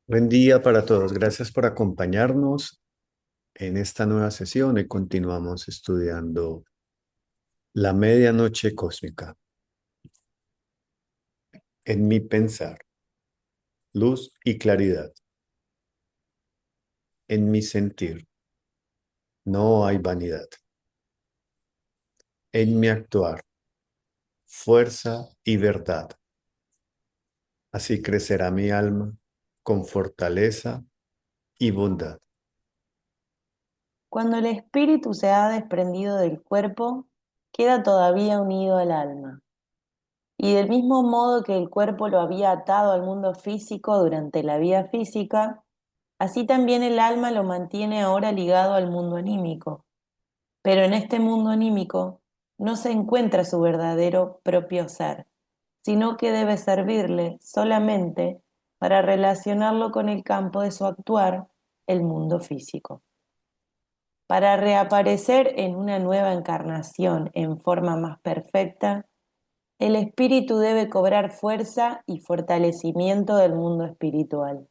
Buen día para todos. Gracias por acompañarnos en esta nueva sesión y continuamos estudiando la medianoche cósmica. En mi pensar, luz y claridad. En mi sentir, no hay vanidad. En mi actuar, fuerza y verdad. Así crecerá mi alma con fortaleza y bondad. Cuando el espíritu se ha desprendido del cuerpo, queda todavía unido al alma. Y del mismo modo que el cuerpo lo había atado al mundo físico durante la vida física, así también el alma lo mantiene ahora ligado al mundo anímico. Pero en este mundo anímico no se encuentra su verdadero propio ser, sino que debe servirle solamente para relacionarlo con el campo de su actuar, el mundo físico. Para reaparecer en una nueva encarnación en forma más perfecta, el espíritu debe cobrar fuerza y fortalecimiento del mundo espiritual.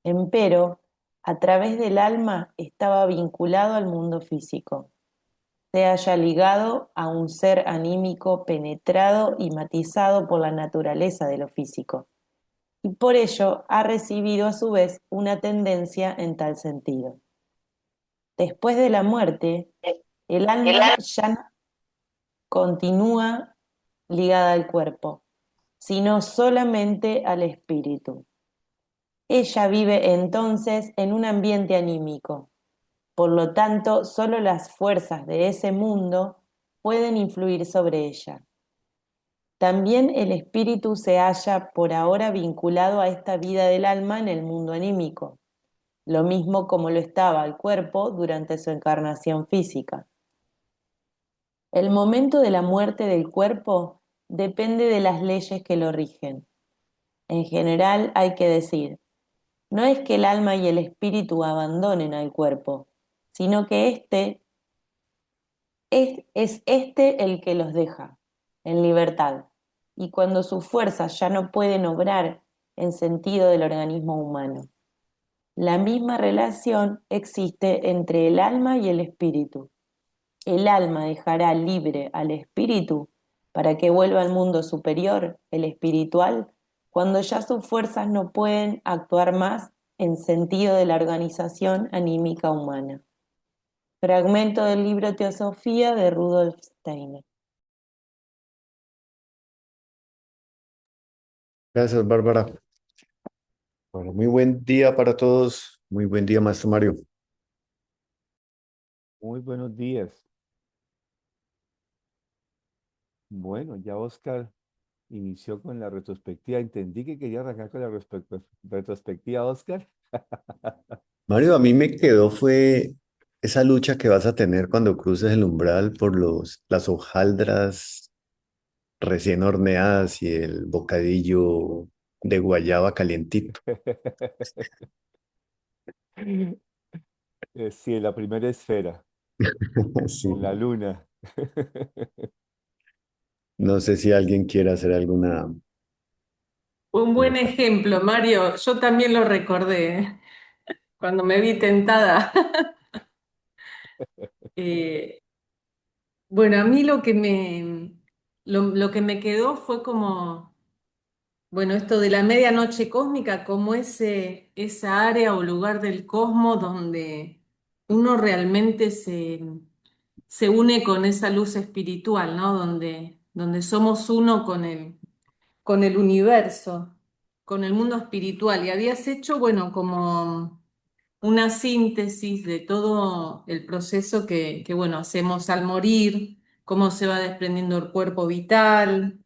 Empero, a través del alma estaba vinculado al mundo físico. Se halla ligado a un ser anímico penetrado y matizado por la naturaleza de lo físico, y por ello ha recibido a su vez una tendencia en tal sentido. Después de la muerte, el alma ya no continúa ligada al cuerpo, sino solamente al espíritu. Ella vive entonces en un ambiente anímico. Por lo tanto, solo las fuerzas de ese mundo pueden influir sobre ella. También el espíritu se halla por ahora vinculado a esta vida del alma en el mundo anímico, lo mismo como lo estaba el cuerpo durante su encarnación física. El momento de la muerte del cuerpo depende de las leyes que lo rigen. En general hay que decir, no es que el alma y el espíritu abandonen al cuerpo, sino que es este el que los deja en libertad, y cuando sus fuerzas ya no pueden obrar en sentido del organismo humano. La misma relación existe entre el alma y el espíritu. El alma dejará libre al espíritu para que vuelva al mundo superior, el espiritual, cuando ya sus fuerzas no pueden actuar más en sentido de la organización anímica humana. Fragmento del libro Teosofía de Rudolf Steiner. Gracias, Bárbara. Bueno, muy buen día para todos. Muy buen día, Maestro Mario. Muy buenos días. Bueno, ya Oscar inició con la retrospectiva. Entendí que quería arrancar con la retrospectiva, Oscar. Mario, a mí me quedó fue esa lucha que vas a tener cuando cruces el umbral por las hojaldras recién horneadas y el bocadillo de guayaba calientito. Sí, en la primera esfera, Sí. en la luna. No sé si alguien quiere hacer alguna... Un buen pregunta. ejemplo, Mario. Yo también lo recordé cuando me vi tentada. Eh, bueno, a mí lo que me quedó fue como, bueno, esto de la medianoche cósmica, como esa área o lugar del cosmos donde uno realmente se une con esa luz espiritual, ¿no? Donde somos uno con el universo, con el mundo espiritual. Y habías hecho, bueno, como una síntesis de todo el proceso bueno, hacemos al morir, cómo se va desprendiendo el cuerpo vital,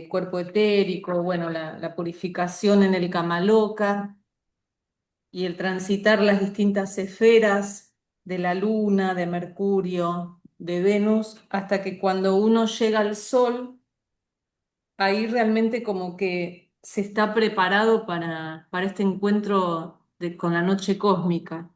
cuerpo etérico, bueno, la purificación en el Kamaloka y el transitar las distintas esferas de la Luna, de Mercurio, de Venus, hasta que cuando uno llega al Sol, ahí realmente como que se está preparado para este encuentro con la noche cósmica.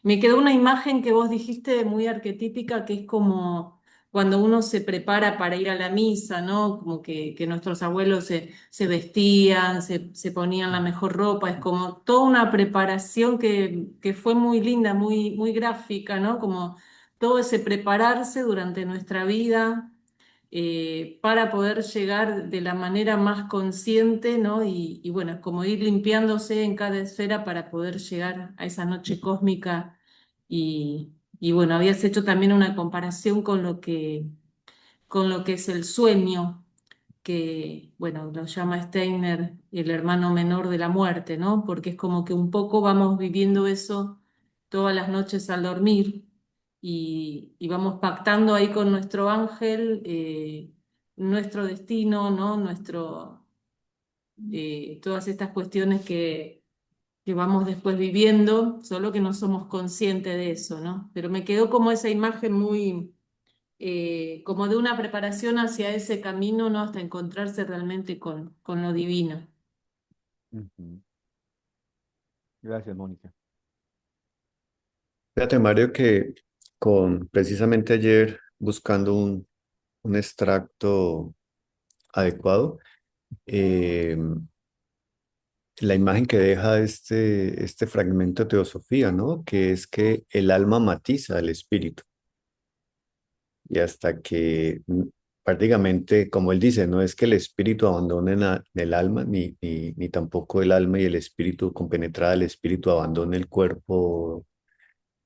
Me quedó una imagen que vos dijiste muy arquetípica, que es como cuando uno se prepara para ir a la misa, ¿no? Como que nuestros abuelos se vestían, se ponían la mejor ropa, es como toda una preparación que fue muy linda, muy gráfica, ¿no? Como todo ese prepararse durante nuestra vida para poder llegar de la manera más consciente, ¿no? Y bueno, como ir limpiándose en cada esfera para poder llegar a esa noche cósmica. Y bueno, habías hecho también una comparación con lo que es el sueño, que, bueno, lo llama Steiner el hermano menor de la muerte, ¿no? Porque es como que un poco vamos viviendo eso todas las noches al dormir y vamos pactando ahí con nuestro ángel nuestro destino, ¿no? Todas estas cuestiones que vamos después viviendo, solo que no somos conscientes de eso, ¿no? Pero me quedó como esa imagen muy como de una preparación hacia ese camino, ¿no? Hasta encontrarse realmente con lo divino. Ujú. Gracias, Mónica. Fíjate, Mario, que precisamente ayer buscando un extracto adecuado, eh, la imagen que deja este fragmento de Teosofía, ¿no? Que es que el alma matiza al espíritu y hasta que prácticamente, como él dice, no es que el espíritu abandone el alma, ni tampoco el alma y el espíritu, compenetrada el espíritu, abandone el cuerpo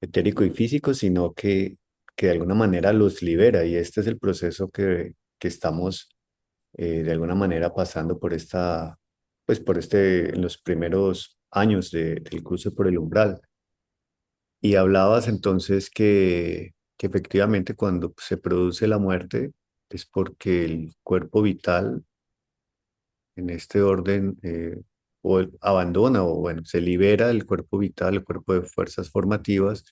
etérico y físico, sino que de alguna manera los libera y este es el proceso que estamos de alguna manera pasando por en los primeros años del cruce por el umbral. Y hablabas entonces que efectivamente cuando se produce la muerte es porque el cuerpo vital en este orden abandona o bueno, se libera el cuerpo vital, el cuerpo de fuerzas formativas,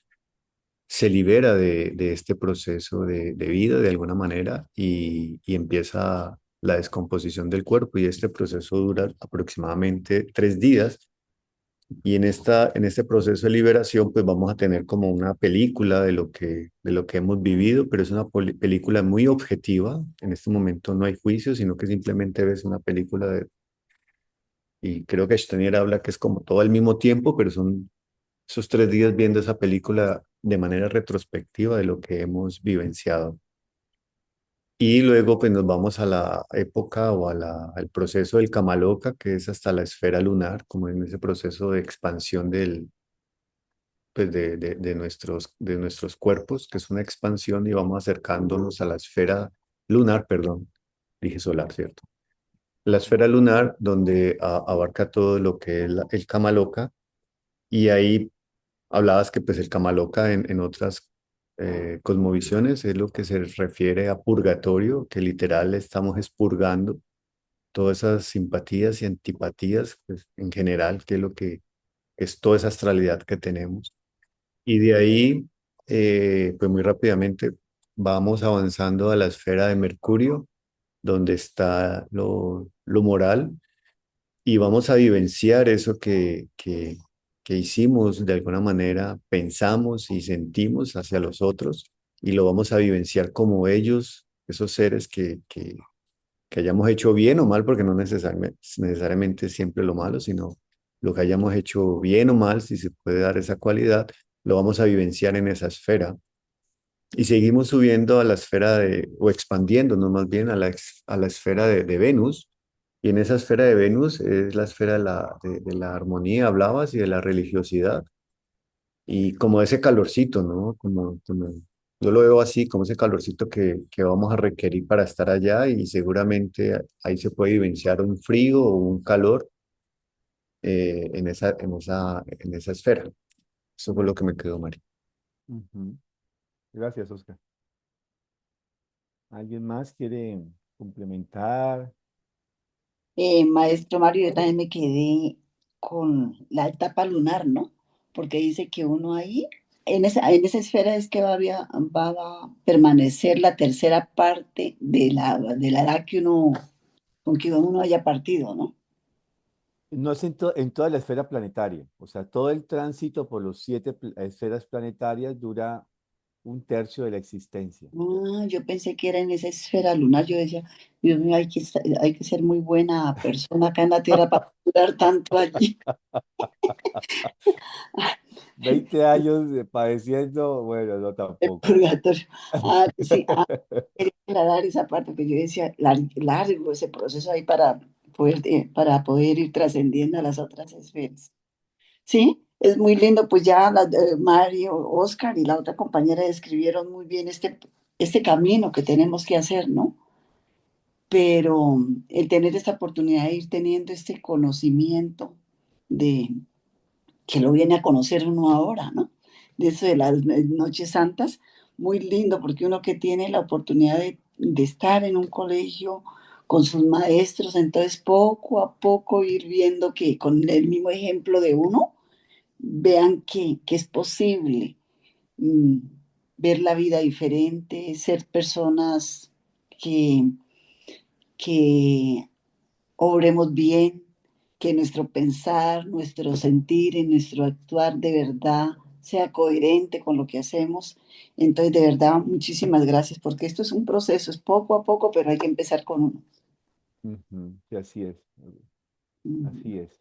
se libera de este proceso de vida de alguna manera y empieza la descomposición del cuerpo y este proceso dura aproximadamente 3 días y en este proceso de liberación, pues vamos a tener como una película de lo que hemos vivido, pero es una película muy objetiva. En este momento no hay juicio, sino que simplemente ves una película y creo que Steiner habla que es como todo al mismo tiempo, pero son esos 3 días viendo esa película de manera retrospectiva de lo que hemos vivenciado. Y luego pues nos vamos a la época o al proceso del Kamaloka, que es hasta la esfera lunar, como en ese proceso de expansión pues de nuestros cuerpos, que es una expansión y vamos acercándonos a la esfera lunar, perdón, dije solar, ¿cierto? La esfera lunar donde abarca todo lo que es el Kamaloka y ahí hablabas que pues el Kamaloka en otras cosmovisiones es lo que se refiere a purgatorio, que literal estamos expurgando todas esas simpatías y antipatías pues, en general, que es lo que es toda esa astralidad que tenemos. Y de ahí, pues muy rápidamente vamos avanzando a la esfera de Mercurio, donde está lo moral, y vamos a vivenciar eso que hicimos de alguna manera, pensamos y sentimos hacia los otros, y lo vamos a vivenciar como ellos, esos seres que hayamos hecho bien o mal, porque no necesariamente siempre lo malo, sino lo que hayamos hecho bien o mal, si se puede dar esa cualidad, lo vamos a vivenciar en esa esfera. Y seguimos subiendo a la esfera o expandiéndonos más bien a la esfera de Venus. Y en esa esfera de Venus es la esfera de la armonía, hablabas, y de la religiosidad. Y como ese calorcito, ¿no? Yo lo veo así, como ese calorcito que vamos a requerir para estar allá y seguramente ahí se puede vivenciar un frío o un calor en esa esfera. Eso fue lo que me quedó, María. Ujú. Gracias, Oscar. ¿Alguien más quiere complementar? Maestro Mario, yo también me quedé con la etapa lunar, ¿no? Porque dice que uno ahí, en esa esfera es que va a permanecer la tercera parte de la edad con que uno haya partido, ¿no? No es en toda la esfera planetaria, o sea, todo el tránsito por los 7 esferas planetarias dura 1/3 de la existencia. Ah, yo pensé que era en esa esfera lunar. Yo decía, Dios mío, hay que ser muy buena persona acá en la Tierra para durar tanto allí. 20 años padeciendo, bueno, no El tampoco. purgatorio. Ah, sí, quería aclarar esa parte que yo decía, largo ese proceso ahí para poder ir trascendiendo a las otras esferas. Sí, es muy lindo, pues ya Mario, Oscar y la otra compañera describieron muy bien este camino que tenemos que hacer, ¿no? Pero el tener esta oportunidad de ir teniendo este conocimiento de que lo viene a conocer uno ahora, ¿no? De eso de las noches santas, muy lindo, porque uno que tiene la oportunidad de estar en un colegio con sus maestros, entonces poco a poco ir viendo que con el mismo ejemplo de uno, vean que es posible mm, ver la vida diferente, ser personas que, que obremos bien, que nuestro pensar, nuestro sentir y nuestro actuar de verdad sea coherente con lo que hacemos. Entonces, de verdad, muchísimas gracias, porque esto es un proceso, es poco a poco, pero hay que empezar con uno. Ujú, sí, así es, Mm. así es.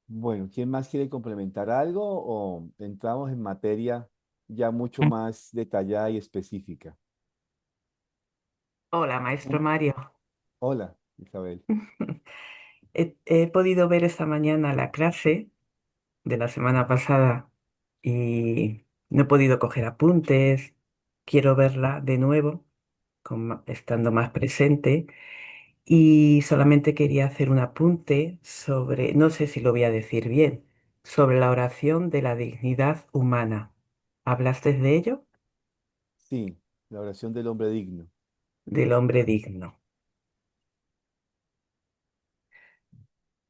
Bueno, ¿quién más quiere complementar algo o entramos en materia ya mucho más detallada y específica? Hola, maestro Mario. Hola, Isabel. He podido ver esta mañana la clase de la semana pasada y no he podido coger apuntes. Quiero verla de nuevo, estando más presente. Y solamente quería hacer un apunte sobre, no sé si lo voy a decir bien, sobre la oración de la dignidad humana. ¿Hablaste de ello? Sí, la oración del hombre digno. Del hombre digno.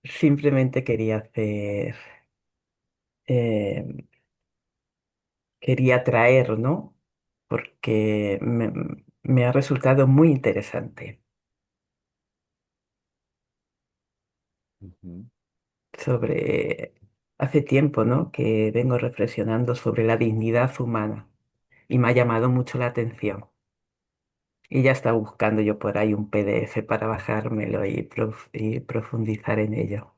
Simplemente quería hacer... eh, quería traer, ¿no? Porque me ha resultado muy interesante Ujú. sobre, hace tiempo, ¿no? Que vengo reflexionando sobre la dignidad humana y me ha llamado mucho la atención. Y ya estaba buscando yo por ahí un PDF para bajármelo y profundizar en ello.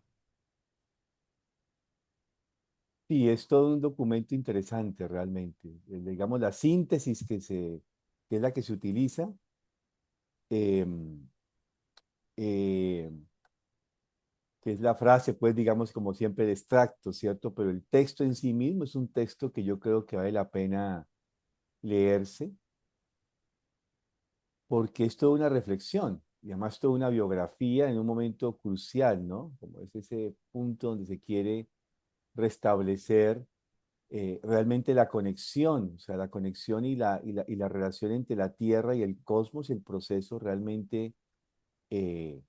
Sí, es todo un documento interesante realmente. Digamos, la síntesis que es la que se utiliza, em, eh, que es la frase, pues digamos, como siempre, de extracto, ¿cierto? Pero el texto en sí mismo es un texto que yo creo que vale la pena leerse porque es toda una reflexión y además toda una biografía en un momento crucial, ¿no? Como es ese punto donde se quiere restablecer realmente la conexión, o sea, la conexión y la relación entre la Tierra y el cosmos y el proceso realmente eh,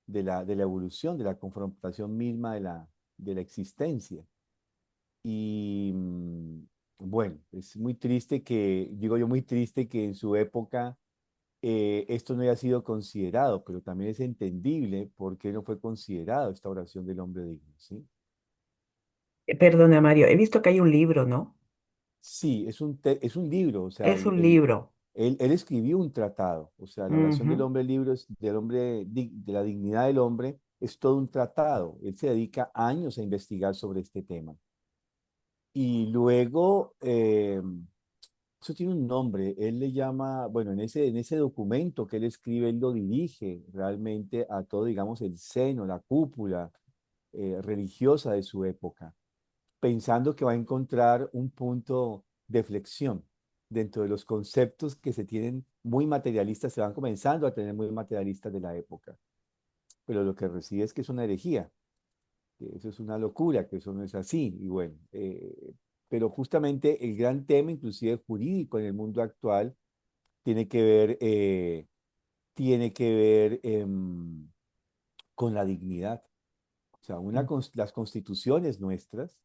de la evolución, de la confrontación misma de la existencia. Y bueno, es muy triste que, digo yo, muy triste que en su época esto no haya sido considerado, pero también es entendible por qué no fue considerado esta oración del hombre digno, ¿sí? Perdona, Mario, he visto que hay un libro, ¿no? Sí, es un libro, o sea, Es un libro. él escribió un tratado, o sea, la oración del Ujú. hombre libro es del hombre, de la dignidad del hombre, es todo un tratado. Él se dedica años a investigar sobre este tema. Y luego, eso tiene un nombre, él le llama, bueno, en ese documento que él escribe, él lo dirige realmente a todo, digamos, el seno, la cúpula religiosa de su época, pensando que va a encontrar un punto de flexión dentro de los conceptos que se tienen muy materialistas, se van comenzando a tener muy materialistas de la época. Pero lo que recibe es que es una herejía, que eso es una locura, que eso no es así. Y bueno, pero justamente el gran tema, inclusive jurídico en el mundo actual, tiene que ver, con la dignidad. O sea, las constituciones nuestras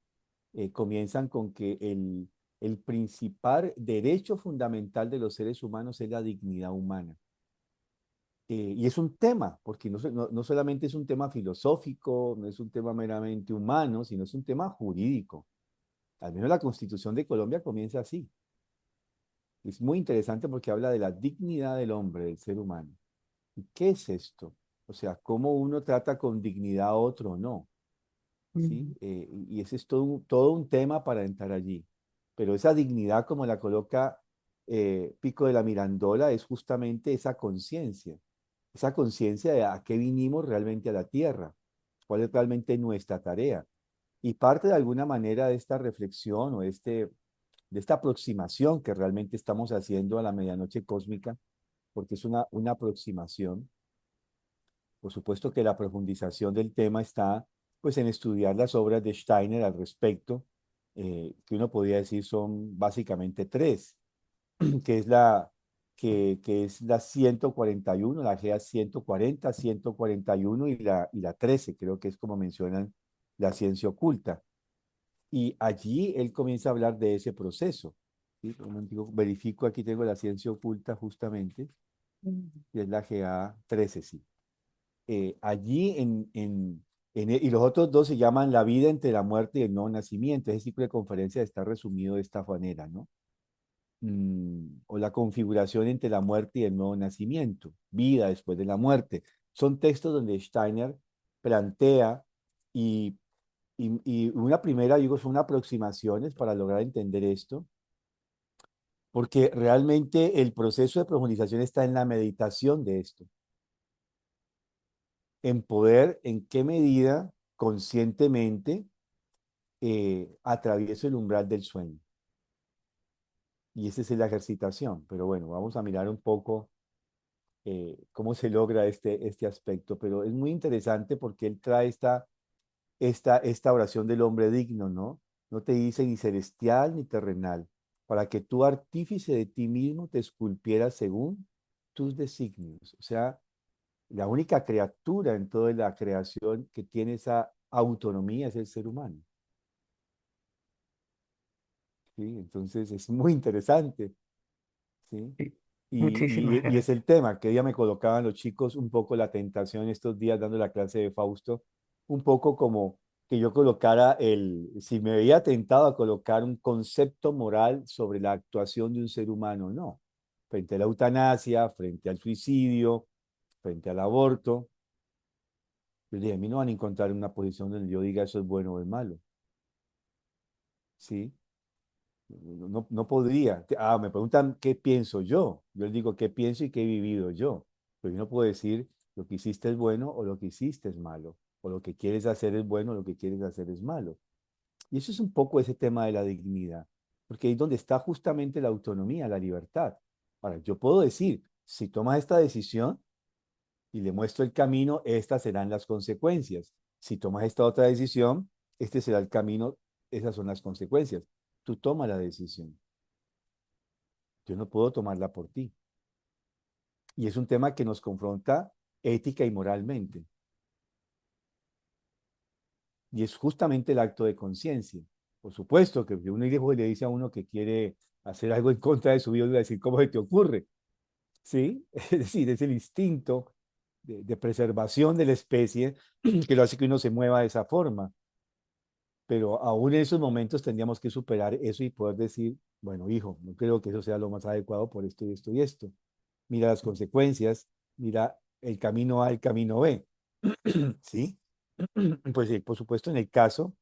comienzan con que el principal derecho fundamental de los seres humanos es la dignidad humana. Y es un tema, porque no solamente es un tema filosófico, no es un tema meramente humano, sino es un tema jurídico. Al menos la Constitución de Colombia comienza así. Es muy interesante porque habla de la dignidad del hombre, del ser humano. ¿Y qué es esto? O sea, cómo uno trata con dignidad a otro o no, ¿sí? Mm. Y ese es todo un tema para entrar allí. Pero esa dignidad, como la coloca Pico de la Mirandola, es justamente esa conciencia de a qué vinimos realmente a la tierra, cuál es realmente nuestra tarea. Y parte de alguna manera de esta reflexión o de esta aproximación que realmente estamos haciendo a la medianoche cósmica, porque es una aproximación. Por supuesto que la profundización del tema está pues en estudiar las obras de Steiner al respecto, que uno podría decir son básicamente tres, que es que es la 141, la GEA 140, 141 y la 13, creo que es como mencionan la ciencia oculta. Y allí él comienza a hablar de ese proceso. ¿Sí? Un momentico, verifico, aquí tengo la ciencia oculta justamente, Mm. que es la GA 13, sí. Allí y los otros dos se llaman La vida entre la muerte y el nuevo nacimiento. Ese ciclo de conferencias está resumido de esta manera, ¿no? O la configuración entre la muerte y el nuevo nacimiento, vida después de la muerte. Son textos donde Steiner plantea y, y una primera, digo, son aproximaciones para lograr entender esto, porque realmente el proceso de profundización está en la meditación de esto, en poder, en qué medida conscientemente atravieso el umbral del sueño. Y esa es la ejercitación. Pero bueno, vamos a mirar un poco cómo se logra este aspecto. Pero es muy interesante porque él trae esta oración del hombre digno, ¿no? No te dice ni celestial ni terrenal, para que tú, artífice de ti mismo, te esculpieras según tus designios. O sea, la única criatura en toda la creación que tiene esa autonomía es el ser humano. ¿Sí? Entonces es muy interesante. ¿Sí? Sí. Y, Muchísimas y es gracias. el tema, que día me colocaban los chicos un poco la tentación estos días dando la clase de Fausto, un poco como que yo colocara si me veía tentado a colocar un concepto moral sobre la actuación de un ser humano, no, frente a la eutanasia, frente al suicidio, frente al aborto. Yo dije, a mí no van a encontrar una posición donde yo diga eso es bueno o es malo, ¿sí? No podría. Me preguntan qué pienso yo. Yo les digo qué pienso y qué he vivido yo. Pero yo no puedo decir lo que hiciste es bueno o lo que hiciste es malo. O lo que quieres hacer es bueno o lo que quieres hacer es malo. Y eso es un poco ese tema de la dignidad. Porque ahí es donde está justamente la autonomía, la libertad. Ahora, yo puedo decir, si tomas esta decisión y le muestro el camino, estas serán las consecuencias. Si tomas esta otra decisión, este será el camino, esas son las consecuencias. Tú tomas la decisión. Yo no puedo tomarla por ti. Y es un tema que nos confronta ética y moralmente. Y es justamente el acto de conciencia. Por supuesto que un hijo le dice a uno que quiere hacer algo en contra de su vida, le va a decir, ¿cómo se te ocurre? ¿Sí? Es decir, es el instinto de preservación de la especie que lo hace que uno se mueva de esa forma. Pero aún en esos momentos tendríamos que superar eso y poder decir, bueno, hijo, no creo que eso sea lo más adecuado por esto y esto y esto. Mira las consecuencias, mira el camino A, el camino B, ¿sí? Pues sí, por supuesto en el caso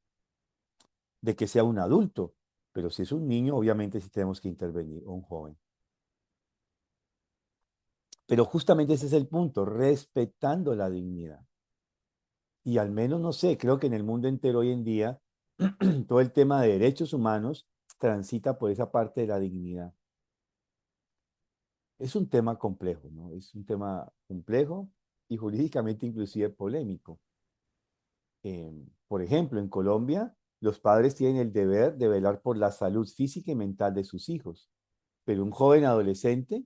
de que sea un adulto, pero si es un niño, obviamente sí tenemos que intervenir, o un joven. Pero justamente ese es el punto, respetando la dignidad. Y al menos, no sé, creo que en el mundo entero hoy en día, todo el tema de derechos humanos transita por esa parte de la dignidad. Es un tema complejo, ¿no? Es un tema complejo y jurídicamente inclusive polémico. Por ejemplo, en Colombia, los padres tienen el deber de velar por la salud física y mental de sus hijos, pero un joven adolescente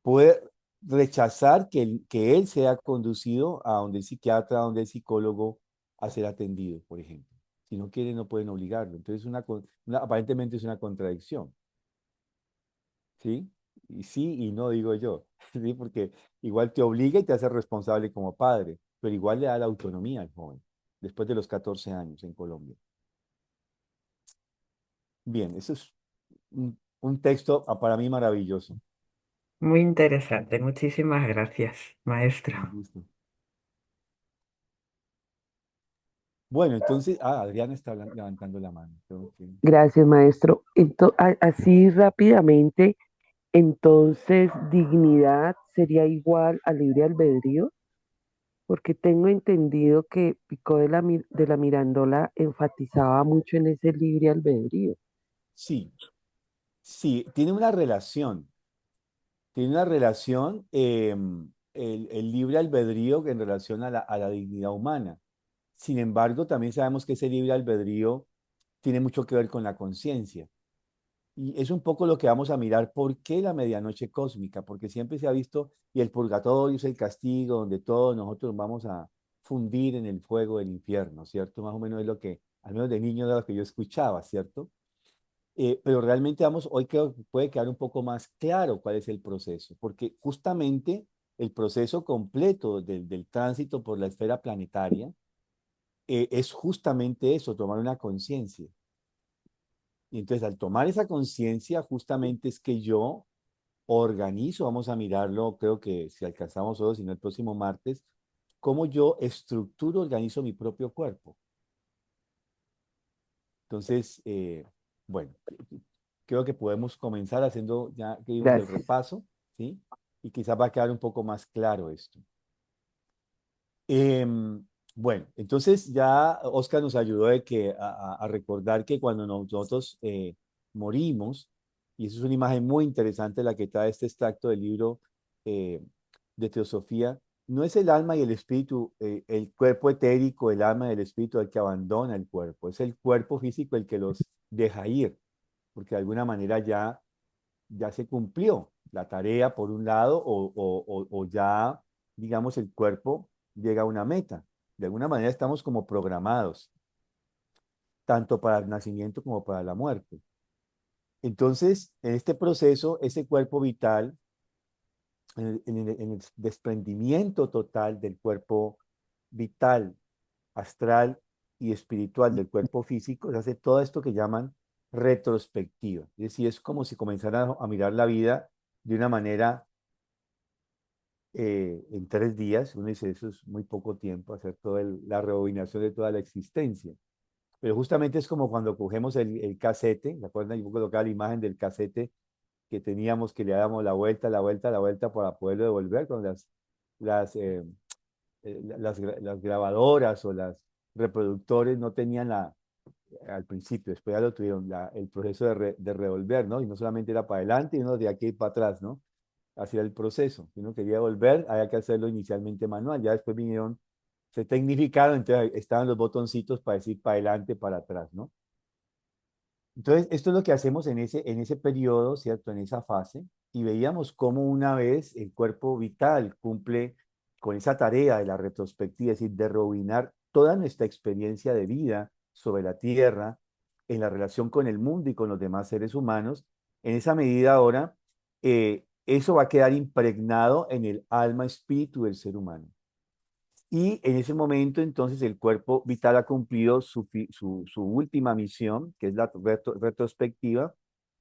puede rechazar que él sea conducido a donde el psiquiatra, a donde el psicólogo, a ser atendido, por ejemplo. Si no quiere, no pueden obligarlo. Entonces, aparentemente es una contradicción, ¿sí? Y sí y no, digo yo, ¿sí? Porque igual te obliga y te hace responsable como padre, pero igual le da la autonomía al joven, después de los 14 años en Colombia. Bien, eso es un texto para mí maravilloso. Muy interesante. Muchísimas gracias, maestro. Un gusto. Bueno, entonces, Adriana está levantando la mano. Gracias, maestro. Así rápidamente, entonces, dignidad sería igual a libre albedrío, porque tengo entendido que Pico de la Mirandola enfatizaba mucho en ese libre albedrío. Sí, sí, tiene una relación. Tiene una relación el libre albedrío en relación a la dignidad humana. Sin embargo, también sabemos que ese libre albedrío tiene mucho que ver con la conciencia. Y es un poco lo que vamos a mirar, ¿por qué la medianoche cósmica? Porque siempre se ha visto, y el purgatorio es el castigo donde todos nosotros vamos a fundir en el fuego del infierno, ¿cierto? Más o menos es lo que, al menos de niño, era lo que yo escuchaba, ¿cierto? Pero realmente vamos, hoy creo que puede quedar un poco más claro cuál es el proceso, porque justamente el proceso completo del tránsito por la esfera planetaria es justamente eso, tomar una conciencia. Y entonces al tomar esa conciencia, justamente es que yo organizo, vamos a mirarlo, creo que si alcanzamos hoy, si no el próximo martes, cómo yo estructuro, organizo mi propio cuerpo. Entonces, bueno, creo que podemos comenzar haciendo, ya que vimos el Gracias. repaso, ¿sí? Y quizás va a quedar un poco más claro esto. Bueno, entonces ya Oscar nos ayudó a recordar que cuando nosotros morimos, y eso es una imagen muy interesante la que trae este extracto del libro eh, de Teosofía, no es el alma y el espíritu, el cuerpo etérico, el alma y el espíritu el que abandona el cuerpo, es el cuerpo físico el que los deja ir, porque de alguna manera ya se cumplió la tarea por un lado o ya, digamos, el cuerpo llega a una meta. De alguna manera estamos como programados, tanto para el nacimiento como para la muerte. Entonces, en este proceso, ese cuerpo vital, en el desprendimiento total del cuerpo vital, astral y espiritual del cuerpo físico, se hace todo esto que llaman retrospectiva. Es decir, es como si comenzaran a mirar la vida de una manera en 3 días. Uno dice, eso es muy poco tiempo, hacer toda la rebobinación de toda la existencia. Pero justamente es como cuando cogemos el casete, ¿se acuerdan? Yo colocaba la imagen del casete que teníamos, que le dábamos la vuelta, la vuelta, la vuelta para poderlo devolver con las, eh, las grabadoras o las reproductores no tenían al principio, después ya lo tuvieron, el proceso de revolver, ¿no? Y no solamente era para adelante, y uno de aquí para atrás, ¿no? Hacía el proceso. Si uno quería volver, había que hacerlo inicialmente manual. Ya después vinieron, se tecnificaron, entonces estaban los botoncitos para decir para adelante, para atrás, ¿no? Entonces, esto es lo que hacemos en ese periodo, ¿cierto? En esa fase. Y veíamos cómo una vez el cuerpo vital cumple con esa tarea de la retrospectiva, es decir, de rebobinar toda nuestra experiencia de vida sobre la Tierra, en la relación con el mundo y con los demás seres humanos, en esa medida ahora, eso va a quedar impregnado en el alma espíritu del ser humano. Y en ese momento, entonces, el cuerpo vital ha cumplido su última misión, que es la retrospectiva,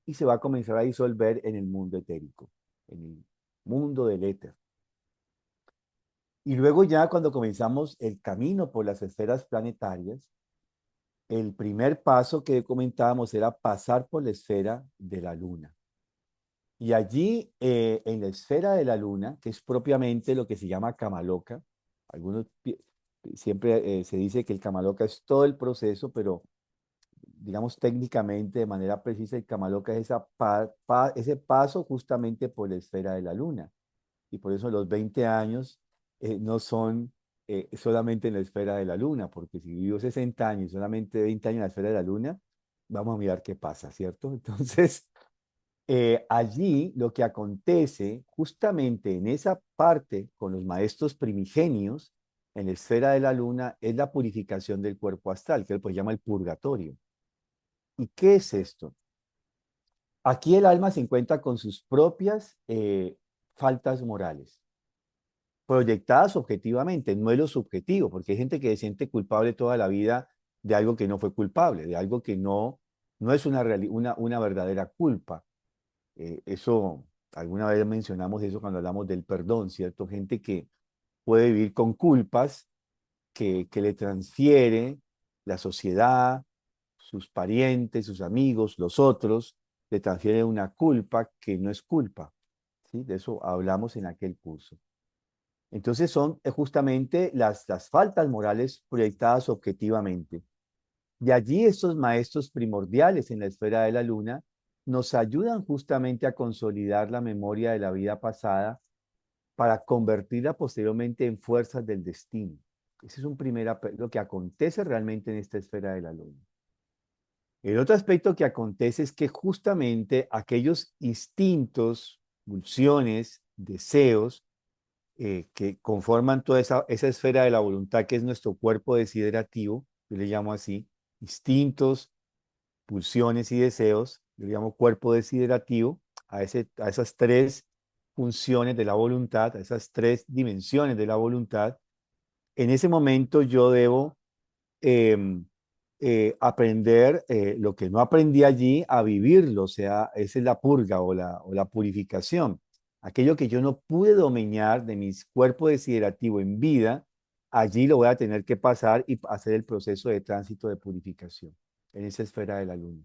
y se va a comenzar a disolver en el mundo etérico, en el mundo del éter. Y luego ya cuando comenzamos el camino por las esferas planetarias, el primer paso que comentábamos era pasar por la esfera de la luna. Y allí, en la esfera de la luna, que es propiamente lo que se llama Kamaloka, algunos siempre se dice que el Kamaloka es todo el proceso, pero digamos técnicamente, de manera precisa, el Kamaloka es ese paso justamente por la esfera de la luna. Y por eso los 20 años no son solamente en la esfera de la luna, porque si vivo 60 años y solamente 20 años en la esfera de la luna, vamos a mirar qué pasa, ¿cierto? Entonces, allí lo que acontece justamente en esa parte con los maestros primigenios, en la esfera de la luna, es la purificación del cuerpo astral, que él pues llama el purgatorio. ¿Y qué es esto? Aquí el alma se encuentra con sus propias faltas morales, proyectadas objetivamente, no es lo subjetivo, porque hay gente que se siente culpable toda la vida de algo que no fue culpable, de algo que no es una verdadera culpa. Eso, alguna vez mencionamos eso cuando hablamos del perdón, ¿cierto? Gente que puede vivir con culpas que le transfiere la sociedad, sus parientes, sus amigos, los otros, le transfieren una culpa que no es culpa, ¿sí? De eso hablamos en aquel curso. Entonces son justamente las faltas morales proyectadas objetivamente. De allí estos maestros primordiales en la esfera de la luna nos ayudan justamente a consolidar la memoria de la vida pasada para convertirla posteriormente en fuerzas del destino. Ese es lo que acontece realmente en esta esfera de la luna. El otro aspecto que acontece es que justamente aquellos instintos, pulsiones, deseos, que conforman toda esa esfera de la voluntad que es nuestro cuerpo desiderativo, yo le llamo así, instintos, pulsiones y deseos, yo le llamo cuerpo desiderativo, a esas tres funciones de la voluntad, a esas tres dimensiones de la voluntad. En ese momento yo debo em, aprender lo que no aprendí allí a vivirlo, o sea, esa es la purga o la purificación. Aquello que yo no pude dominar de mi cuerpo desiderativo en vida, allí lo voy a tener que pasar y hacer el proceso de tránsito de purificación en esa esfera de la luna.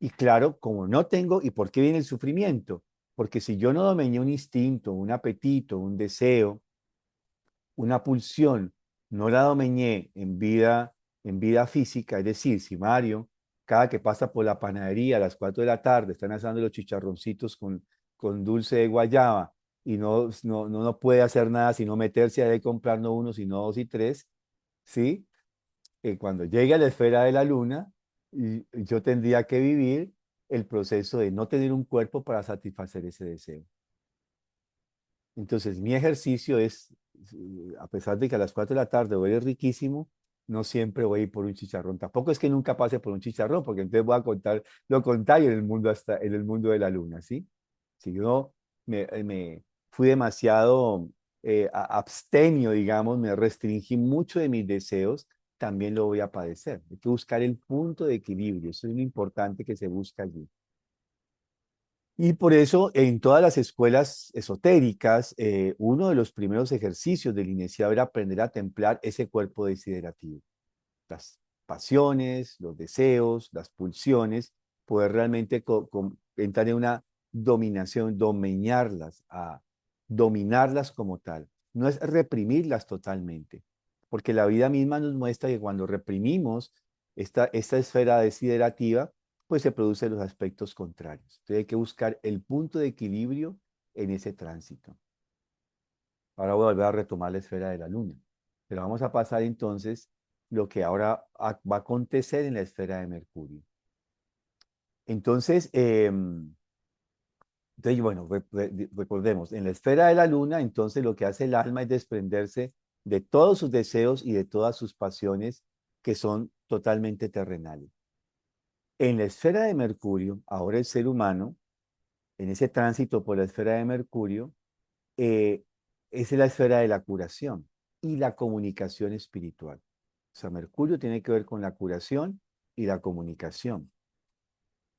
Y claro, como no tengo, ¿y por qué viene el sufrimiento? Porque si yo no dominé un instinto, un apetito, un deseo, una pulsión, no la domeñé en vida física, es decir, si Mario, cada que pasa por la panadería a las 4 de la tarde, están asando los chicharroncitos con dulce de guayaba y no puede hacer nada sino meterse ahí comprando uno, sino dos y tres, ¿sí? Cuando llegue a la esfera de la luna, yo tendría que vivir el proceso de no tener un cuerpo para satisfacer ese deseo. Entonces, mi ejercicio es, a pesar de que a las 4 de la tarde huele riquísimo, no siempre voy a ir por un chicharrón. Tampoco es que nunca pase por un chicharrón, porque entonces voy a contar lo contrario en el mundo, en el mundo de la luna, ¿sí? Si yo me fui demasiado abstemio, digamos, me restringí mucho de mis deseos, también lo voy a padecer. Hay que buscar el punto de equilibrio. Eso es lo importante que se busca allí. Y por eso en todas las escuelas esotéricas, uno de los primeros ejercicios del iniciado era aprender a templar ese cuerpo desiderativo. Las pasiones, los deseos, las pulsiones, poder realmente entrar en una dominación, dominarlas como tal. No es reprimirlas totalmente, porque la vida misma nos muestra que cuando reprimimos esta esfera desiderativa, pues se producen los aspectos contrarios. Entonces hay que buscar el punto de equilibrio en ese tránsito. Ahora voy a volver a retomar la esfera de la luna. Pero vamos a pasar entonces lo que ahora va a acontecer en la esfera de Mercurio. Entonces, bueno, recordemos, en la esfera de la luna, entonces lo que hace el alma es desprenderse de todos sus deseos y de todas sus pasiones que son totalmente terrenales. En la esfera de Mercurio, ahora el ser humano, en ese tránsito por la esfera de Mercurio, eh, es la esfera de la curación y la comunicación espiritual. O sea, Mercurio tiene que ver con la curación y la comunicación.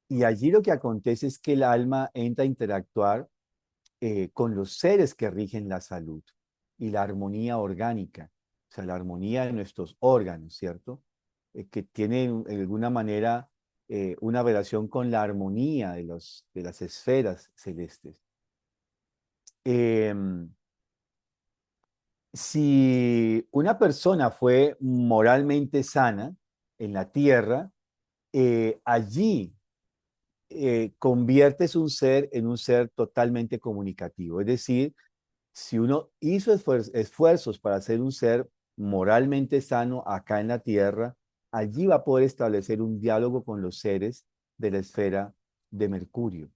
Y allí lo que acontece es que el alma entra a interactuar con los seres que rigen la salud y la armonía orgánica, o sea, la armonía de nuestros órganos, ¿cierto? Que tienen de alguna manera una relación con la armonía de las esferas celestes. Si una persona fue moralmente sana en la tierra, allí conviertes un ser en un ser totalmente comunicativo. Es decir, si uno hizo esfuerzos para ser un ser moralmente sano acá en la tierra, allí va a poder establecer un diálogo con los seres de la esfera de Mercurio.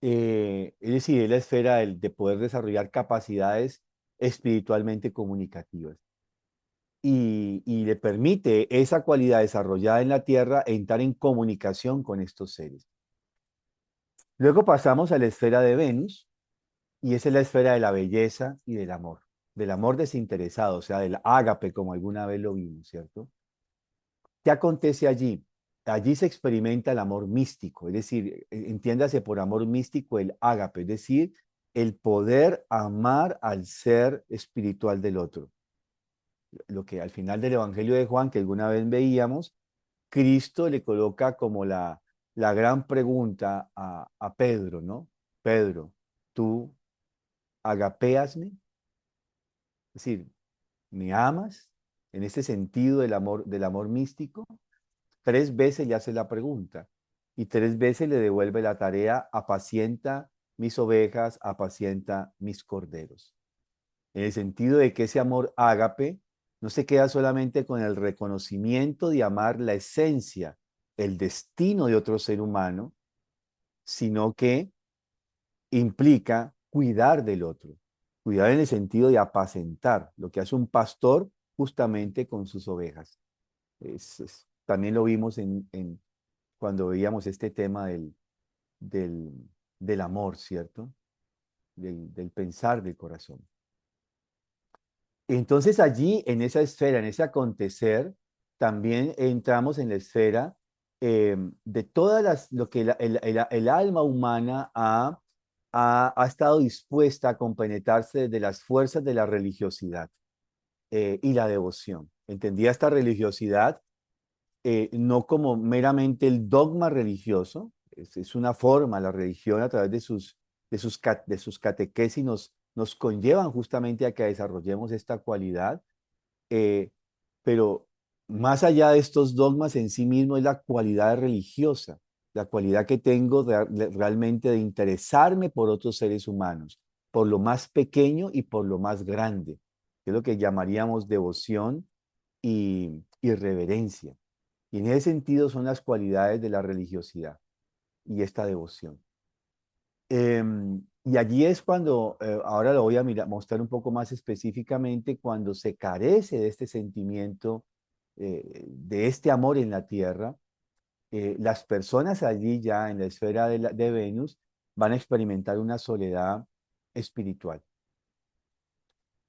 Es decir, es la esfera de poder desarrollar capacidades espiritualmente comunicativas. Y le permite esa cualidad desarrollada en la tierra entrar en comunicación con estos seres. Luego pasamos a la esfera de Venus, y esa es la esfera de la belleza y del amor desinteresado, o sea, del ágape, como alguna vez lo vimos, ¿cierto? ¿Qué acontece allí? allí se experimenta el amor místico, es decir, entiéndase por amor místico el ágape, es decir, el poder amar al ser espiritual del otro. Lo que al final del Evangelio de Juan, que alguna vez veíamos, Cristo le coloca como la gran pregunta a Pedro, ¿no? Pedro, ¿tú agapeasme? Es decir, ¿me amas? En este sentido del amor místico. 3 veces le hace la pregunta y 3 veces le devuelve la tarea: apacienta mis ovejas, apacienta mis corderos. En el sentido de que ese amor ágape no se queda solamente con el reconocimiento de amar la esencia, el destino de otro ser humano, sino que implica cuidar del otro. Cuidar en el sentido de apacentar, lo que hace un pastor justamente con sus ovejas. También lo vimos cuando veíamos este tema del, del amor, ¿cierto? Del pensar del corazón. Entonces allí, en esa esfera, en ese acontecer, también entramos en la esfera de lo que el alma humana ha estado dispuesta a compenetrarse de las fuerzas de la religiosidad y la devoción. Entendía esta religiosidad no como meramente el dogma religioso, es una forma, la religión a través de sus catequesis nos conllevan justamente a que desarrollemos esta cualidad, eh, pero más allá de estos dogmas en sí mismo es la cualidad religiosa, la cualidad que tengo realmente de interesarme por otros seres humanos, por lo más pequeño y por lo más grande, que es lo que llamaríamos devoción y reverencia. Y en ese sentido son las cualidades de la religiosidad y esta devoción. Y allí es cuando, ahora lo voy a mostrar un poco más específicamente, cuando se carece de este sentimiento, de este amor en la tierra, las personas allí ya en la esfera de Venus van a experimentar una soledad espiritual.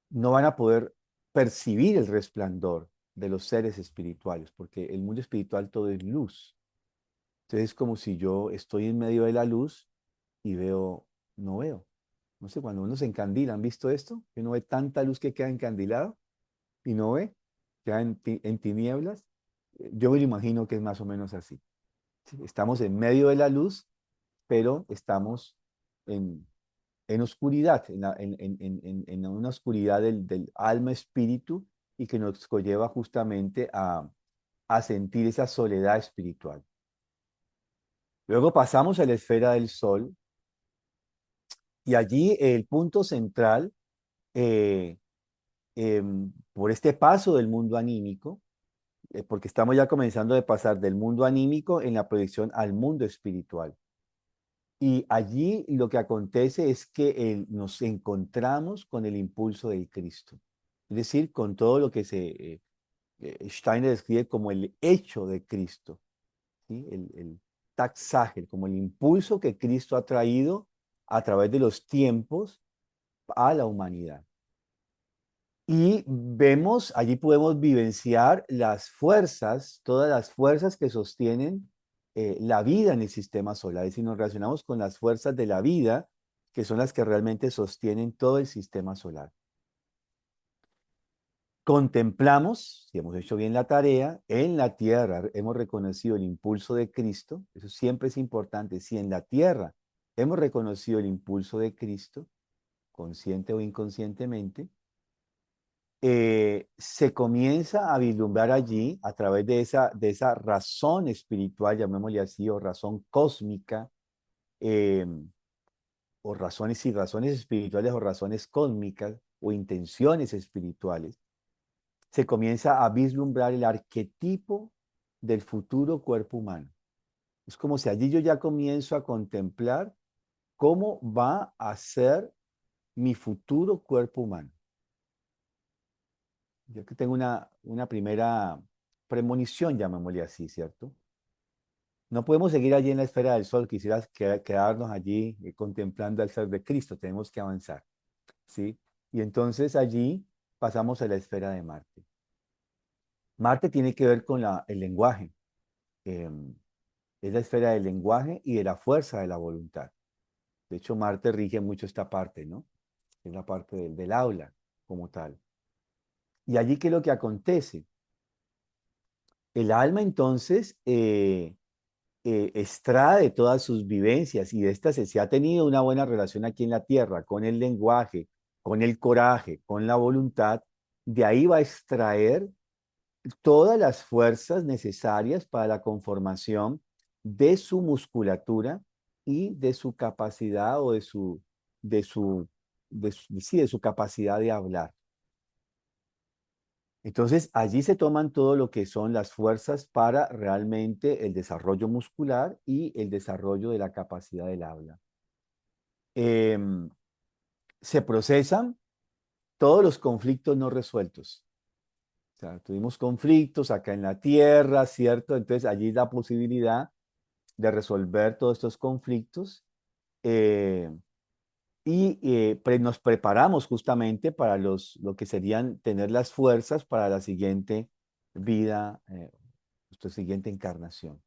No van a poder percibir el resplandor de los seres espirituales, porque el mundo espiritual todo es luz. Entonces es como si yo estoy en medio de la luz y no veo. No sé, cuando uno se encandila, ¿han visto esto? Que uno ve tanta luz que queda encandilado y no ve, queda en tinieblas. Yo me lo imagino que es más o menos así. ¿Sí? Estamos en medio de la luz, pero estamos en, en oscuridad, en una oscuridad del alma espíritu y que nos conlleva justamente a sentir esa soledad espiritual. Luego pasamos a la esfera del sol y allí el punto central, eh, por este paso del mundo anímico, porque estamos ya comenzando a pasar del mundo anímico en la proyección al mundo espiritual. Y allí lo que acontece es que nos encontramos con el impulso del Cristo, es decir, con todo lo que Steiner describe como el hecho de Cristo, ¿sí? El Tatsache, como el impulso que Cristo ha traído a través de los tiempos a la humanidad. Y vemos, allí podemos vivenciar las fuerzas, todas las fuerzas que sostienen la vida en el sistema solar. Es decir, nos relacionamos con las fuerzas de la vida, que son las que realmente sostienen todo el sistema solar. Contemplamos, si hemos hecho bien la tarea, en la tierra hemos reconocido el impulso de Cristo, eso siempre es importante. Si en la tierra hemos reconocido el impulso de Cristo, consciente o inconscientemente, se comienza a vislumbrar allí, a través de esa razón espiritual, llamémosle así, o razón cósmica, eh, o razones y razones espirituales, o razones cósmicas, o intenciones espirituales, se comienza a vislumbrar el arquetipo del futuro cuerpo humano. Es como si allí yo ya comienzo a contemplar cómo va a ser mi futuro cuerpo humano. Yo que tengo una primera premonición, llamémosle así, ¿cierto? No podemos seguir allí en la esfera del sol, quisieras quedarnos allí contemplando al ser de Cristo, tenemos que avanzar, ¿sí? Y entonces allí pasamos a la esfera de Marte. Marte tiene que ver con el lenguaje. Es la esfera del lenguaje y de la fuerza de la voluntad. De hecho, Marte rige mucho esta parte, ¿no? Es la parte del aula como tal. Y allí, ¿qué es lo que acontece? El alma entonces extrae de todas sus vivencias y de estas se ha tenido una buena relación aquí en la Tierra con el lenguaje, con el coraje, con la voluntad. De ahí va a extraer todas las fuerzas necesarias para la conformación de su musculatura y de su capacidad o de su, sí, de su capacidad de hablar. Entonces, allí se toman todo lo que son las fuerzas para realmente el desarrollo muscular y el desarrollo de la capacidad del habla. Em, Se procesan todos los conflictos no resueltos. O sea, tuvimos conflictos acá en la tierra, ¿cierto? Entonces, allí la posibilidad de resolver todos estos conflictos eh, nos preparamos justamente para lo que serían tener las fuerzas para la siguiente vida, nuestra siguiente encarnación.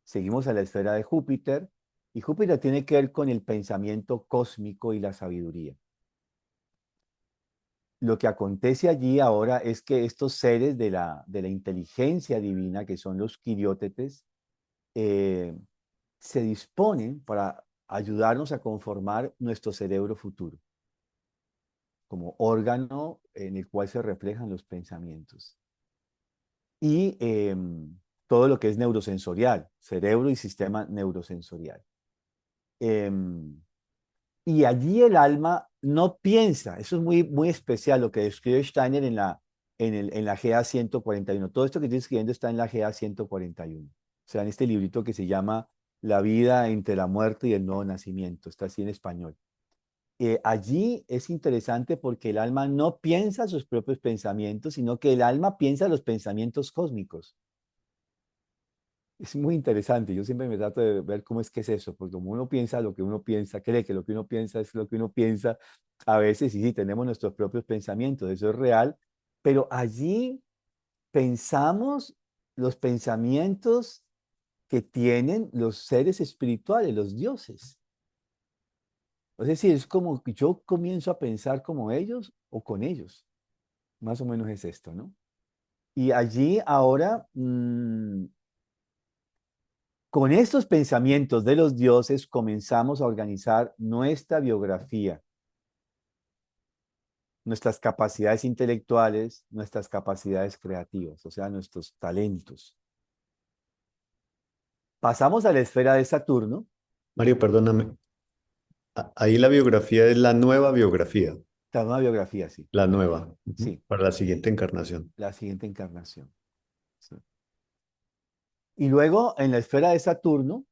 Seguimos a la esfera de Júpiter y Júpiter tiene que ver con el pensamiento cósmico y la sabiduría. Lo que acontece allí ahora es que estos seres de la inteligencia divina, que son los quiriótetes, eh, se disponen para ayudarnos a conformar nuestro cerebro futuro, como órgano en el cual se reflejan los pensamientos. Y todo lo que es neurosensorial, cerebro y sistema neurosensorial. Y allí el alma no piensa, eso es muy, muy especial lo que describe Steiner en la GA 141. Todo esto que estoy escribiendo está en la GA 141. O sea, en este librito que se llama La vida entre la muerte y el nuevo nacimiento, está así en español. Allí es interesante porque el alma no piensa sus propios pensamientos, sino que el alma piensa los pensamientos cósmicos. Es muy interesante. Yo siempre me trato de ver cómo es que es eso, porque como uno piensa lo que uno piensa, cree que lo que uno piensa es lo que uno piensa, a veces sí, sí, tenemos nuestros propios pensamientos, eso es real, pero allí pensamos los pensamientos que tienen los seres espirituales, los dioses. Es decir, es como que yo comienzo a pensar como ellos o con ellos. Más o menos es esto, ¿no? Y allí ahora, con estos pensamientos de los dioses, comenzamos a organizar nuestra biografía, nuestras capacidades intelectuales, nuestras capacidades creativas, o sea, nuestros talentos. Pasamos a la esfera de Saturno. Mario, perdóname. Ahí la biografía es la nueva biografía, Esta nueva biografía, sí, la nueva, sí, para la siguiente encarnación. la siguiente encarnación. Sí. Y luego, en la esfera de Saturno,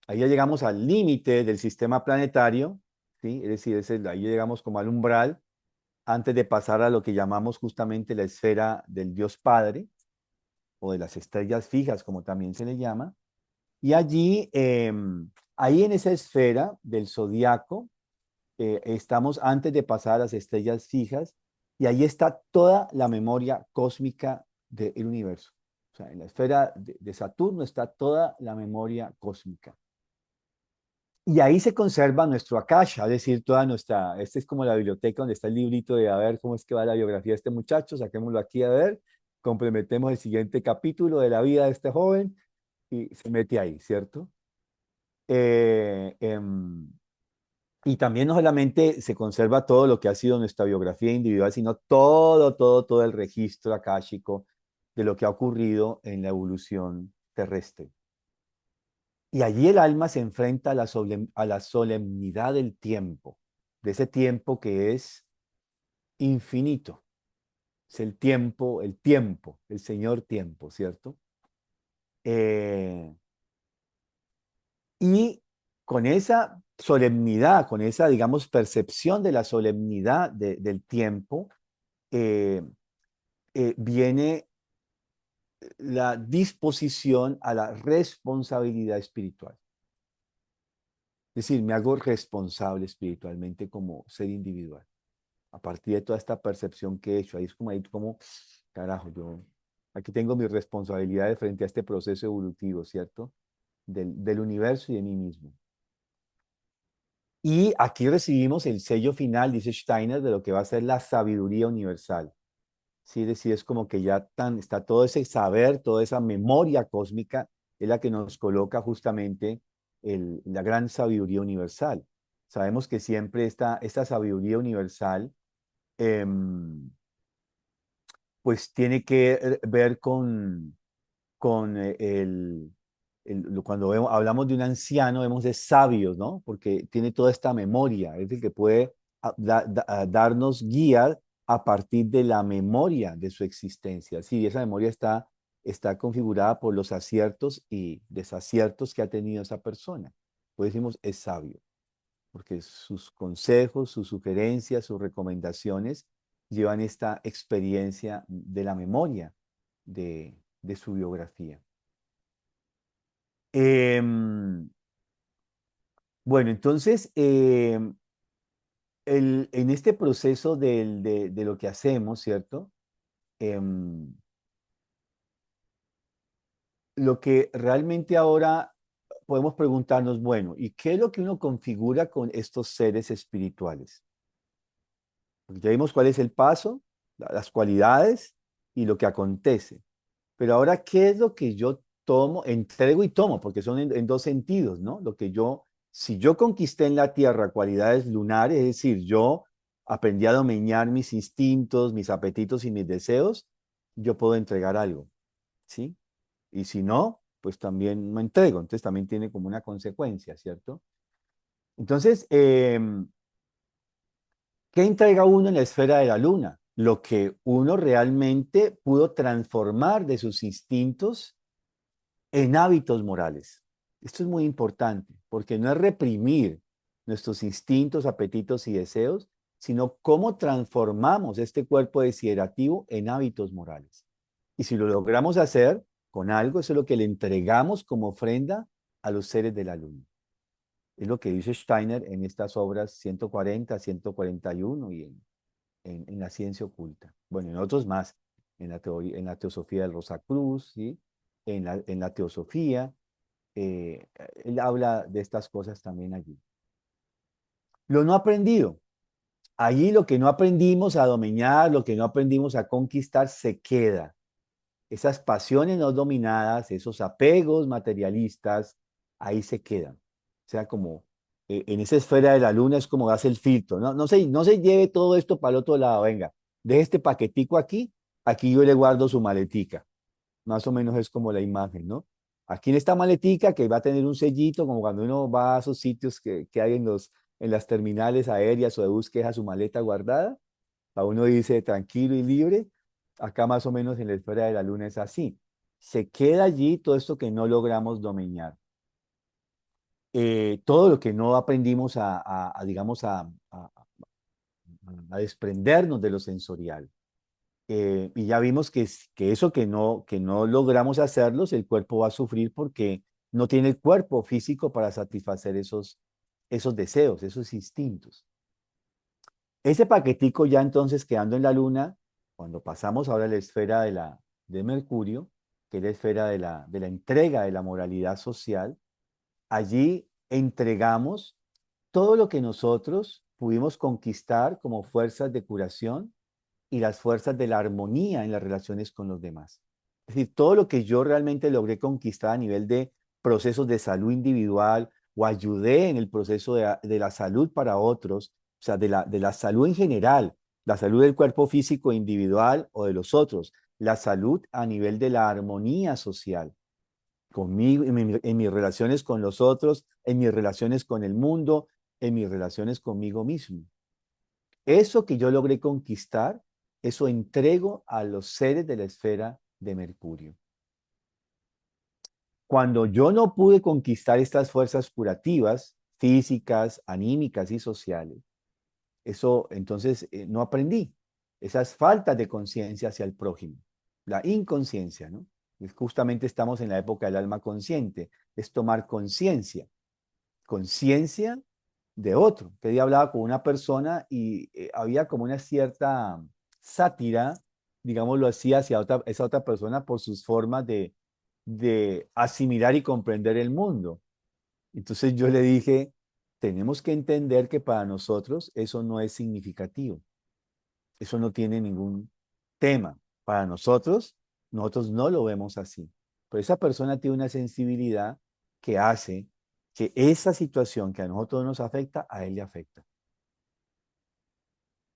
ahí ya llegamos al límite del sistema planetario, ¿sí? Es decir, ahí llegamos como al umbral antes de pasar a lo que llamamos justamente la esfera del Dios Padre o de las estrellas fijas, como también se le llama. Y allí, ahí en esa esfera del zodiaco, estamos antes de pasar a las estrellas fijas y ahí está toda la memoria cósmica del universo. O sea, en la esfera de Saturno está toda la memoria cósmica. Y ahí se conserva nuestro Akasha, es decir, esta es como la biblioteca donde está el librito de a ver cómo es que va la biografía de este muchacho, saquémoslo aquí a ver, complementemos el siguiente capítulo de la vida de este joven y se mete ahí, ¿cierto? Eh, em, y también no solamente se conserva todo lo que ha sido nuestra biografía individual, sino todo el registro akáshico de lo que ha ocurrido en la evolución terrestre. Y allí el alma se enfrenta a la solemnidad del tiempo, de ese tiempo que es infinito. Es el Señor tiempo, ¿cierto? Eh, y con esa solemnidad, con esa, digamos, percepción de la solemnidad del tiempo, eh, viene la disposición a la responsabilidad espiritual. Es decir, me hago responsable espiritualmente como ser individual. A partir de toda esta percepción que he hecho, ahí es como, carajo, yo Aquí tengo mis responsabilidades frente a este proceso evolutivo, ¿cierto? Del universo y de mí mismo. Y aquí recibimos el sello final, dice Steiner, de lo que va a ser la sabiduría universal. Sí, es decir, es como que ya está todo ese saber, toda esa memoria cósmica, es la que nos coloca justamente la gran sabiduría universal. Sabemos que siempre esta sabiduría universal, pues tiene que ver con cuando hablamos de un anciano, vemos de sabios, ¿no? Porque tiene toda esta memoria, es el que puede darnos guía a partir de la memoria de su existencia. Sí, esa memoria está configurada por los aciertos y desaciertos que ha tenido esa persona. Pues decimos, es sabio, porque sus consejos, sus sugerencias, sus recomendaciones llevan esta experiencia de la memoria de su biografía. Em, bueno, entonces, en este proceso de lo que hacemos, ¿cierto? Em, lo que realmente ahora podemos preguntarnos, bueno, ¿y qué es lo que uno configura con estos seres espirituales? Porque ya vimos cuál es el paso, las cualidades y lo que acontece. Pero ahora, ¿qué es lo que yo tomo, entrego y tomo? Porque son en dos sentidos, ¿no? Si yo conquisté en la tierra cualidades lunares, es decir, yo aprendí a dominar mis instintos, mis apetitos y mis deseos, yo puedo entregar algo, ¿sí? Y si no, pues también no entrego. Entonces también tiene como una consecuencia, ¿cierto? Entonces, ¿qué entrega uno en la esfera de la luna? Lo que uno realmente pudo transformar de sus instintos en hábitos morales. Esto es muy importante, porque no es reprimir nuestros instintos, apetitos y deseos, sino cómo transformamos este cuerpo desiderativo en hábitos morales. Y si lo logramos hacer con algo, eso es lo que le entregamos como ofrenda a los seres de la luna. Es lo que dice Steiner en estas obras 140, 141 y en la ciencia oculta. Bueno, en otros más, en la teosofía del Rosacruz, ¿sí? En la teosofía, él habla de estas cosas también allí. Lo no aprendido. Allí lo que no aprendimos a dominar, lo que no aprendimos a conquistar, se queda. Esas pasiones no dominadas, esos apegos materialistas, ahí se quedan. O sea, como en esa esfera de la luna es como hace el filtro. No se lleve todo esto para el otro lado. Venga, deje este paquetico aquí, aquí yo le guardo su maletica. Más o menos es como la imagen, ¿no? Aquí en esta maletica que va a tener un sellito, como cuando uno va a esos sitios que hay en las terminales aéreas o de bus que deja su maleta guardada, a uno dice tranquilo y libre. Acá más o menos en la esfera de la luna es así. Se queda allí todo esto que no logramos dominar. Todo lo que no aprendimos digamos, a desprendernos de lo sensorial. Y ya vimos que eso que no logramos hacerlos, el cuerpo va a sufrir porque no tiene el cuerpo físico para satisfacer esos deseos, esos instintos. Ese paquetico ya entonces quedando en la luna, cuando pasamos ahora a la esfera de Mercurio, que es la esfera de la entrega de la moralidad social, allí entregamos todo lo que nosotros pudimos conquistar como fuerzas de curación y las fuerzas de la armonía en las relaciones con los demás. Es decir, todo lo que yo realmente logré conquistar a nivel de procesos de salud individual o ayudé en el proceso de la salud para otros, o sea, de la salud en general, la salud del cuerpo físico individual o de los otros, la salud a nivel de la armonía social, conmigo, en mis relaciones con los otros, en mis relaciones con el mundo, en mis relaciones conmigo mismo. Eso que yo logré conquistar, eso entrego a los seres de la esfera de Mercurio. Cuando yo no pude conquistar estas fuerzas curativas, físicas, anímicas y sociales, eso entonces no aprendí. Esas faltas de conciencia hacia el prójimo, la inconsciencia, ¿no? Y justamente estamos en la época del alma consciente, es tomar conciencia, conciencia de otro. Que día hablaba con una persona y había como una cierta sátira digámoslo así, hacia esa otra persona por sus formas de asimilar y comprender el mundo. Entonces yo le dije, tenemos que entender que para nosotros eso no es significativo, eso no tiene ningún tema. Para nosotros no lo vemos así. Pero esa persona tiene una sensibilidad que hace que esa situación que a nosotros nos afecta, a él le afecta.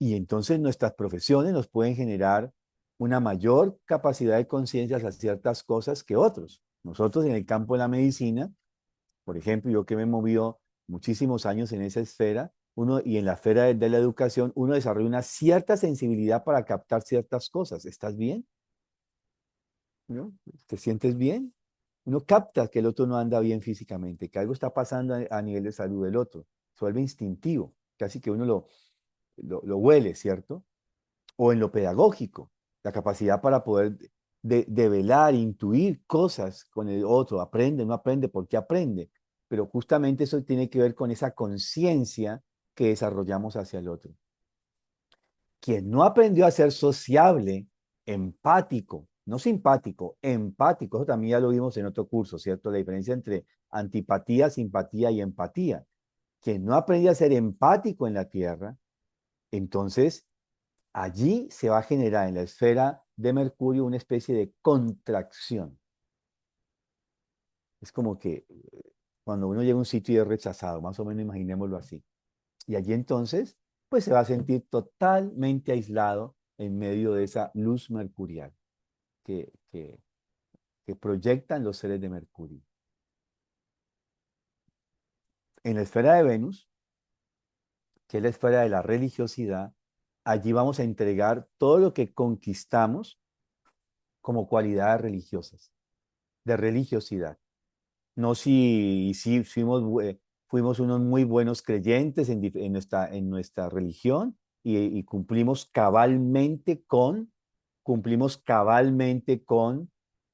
Y entonces nuestras profesiones nos pueden generar una mayor capacidad de conciencia hacia ciertas cosas que otros. Nosotros en el campo de la medicina, por ejemplo, yo que me he movido muchísimos años en esa esfera, y en la esfera de la educación, uno desarrolla una cierta sensibilidad para captar ciertas cosas. ¿Estás bien? ¿No? ¿Te sientes bien? Uno capta que el otro no anda bien físicamente, que algo está pasando a nivel de salud del otro. Se vuelve instintivo, casi que uno lo huele, ¿cierto? O en lo pedagógico, la capacidad para poder develar, intuir cosas con el otro, aprende, no aprende, ¿por qué aprende? Pero justamente eso tiene que ver con esa conciencia que desarrollamos hacia el otro. Quien no aprendió a ser sociable, empático, no simpático, empático, eso también ya lo vimos en otro curso, ¿cierto? La diferencia entre antipatía, simpatía y empatía. Quien no aprendió a ser empático en la tierra, entonces allí se va a generar en la esfera de Mercurio una especie de contracción. Es como que cuando uno llega a un sitio y es rechazado, más o menos imaginémoslo así. Y allí entonces, pues se va a sentir totalmente aislado en medio de esa luz mercurial que, que, que proyectan los seres de Mercurio. En la esfera de Venus, que es la esfera de la religiosidad, allí vamos a entregar todo lo que conquistamos como cualidades religiosas, de religiosidad. No si fuimos unos muy buenos creyentes en nuestra religión y cumplimos cabalmente con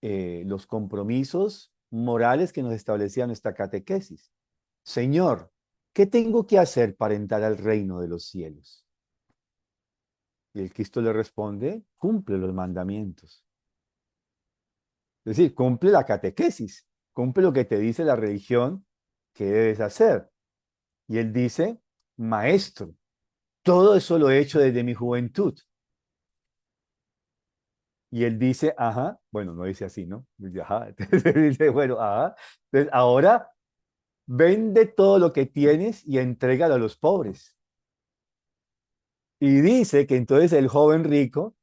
los compromisos morales que nos establecía nuestra catequesis. Señor, ¿qué tengo que hacer para entrar al reino de los cielos? Y el Cristo le responde, cumple los mandamientos. Es decir, cumple la catequesis, cumple lo que te dice la religión que debes hacer. Y él dice, maestro, todo eso lo he hecho desde mi juventud. Y él dice, ajá, bueno, no dice así, ¿no? Dice, ajá, entonces dice, bueno, ajá. Entonces, ahora vende todo lo que tienes y entrégalo a los pobres. Y dice que entonces el joven rico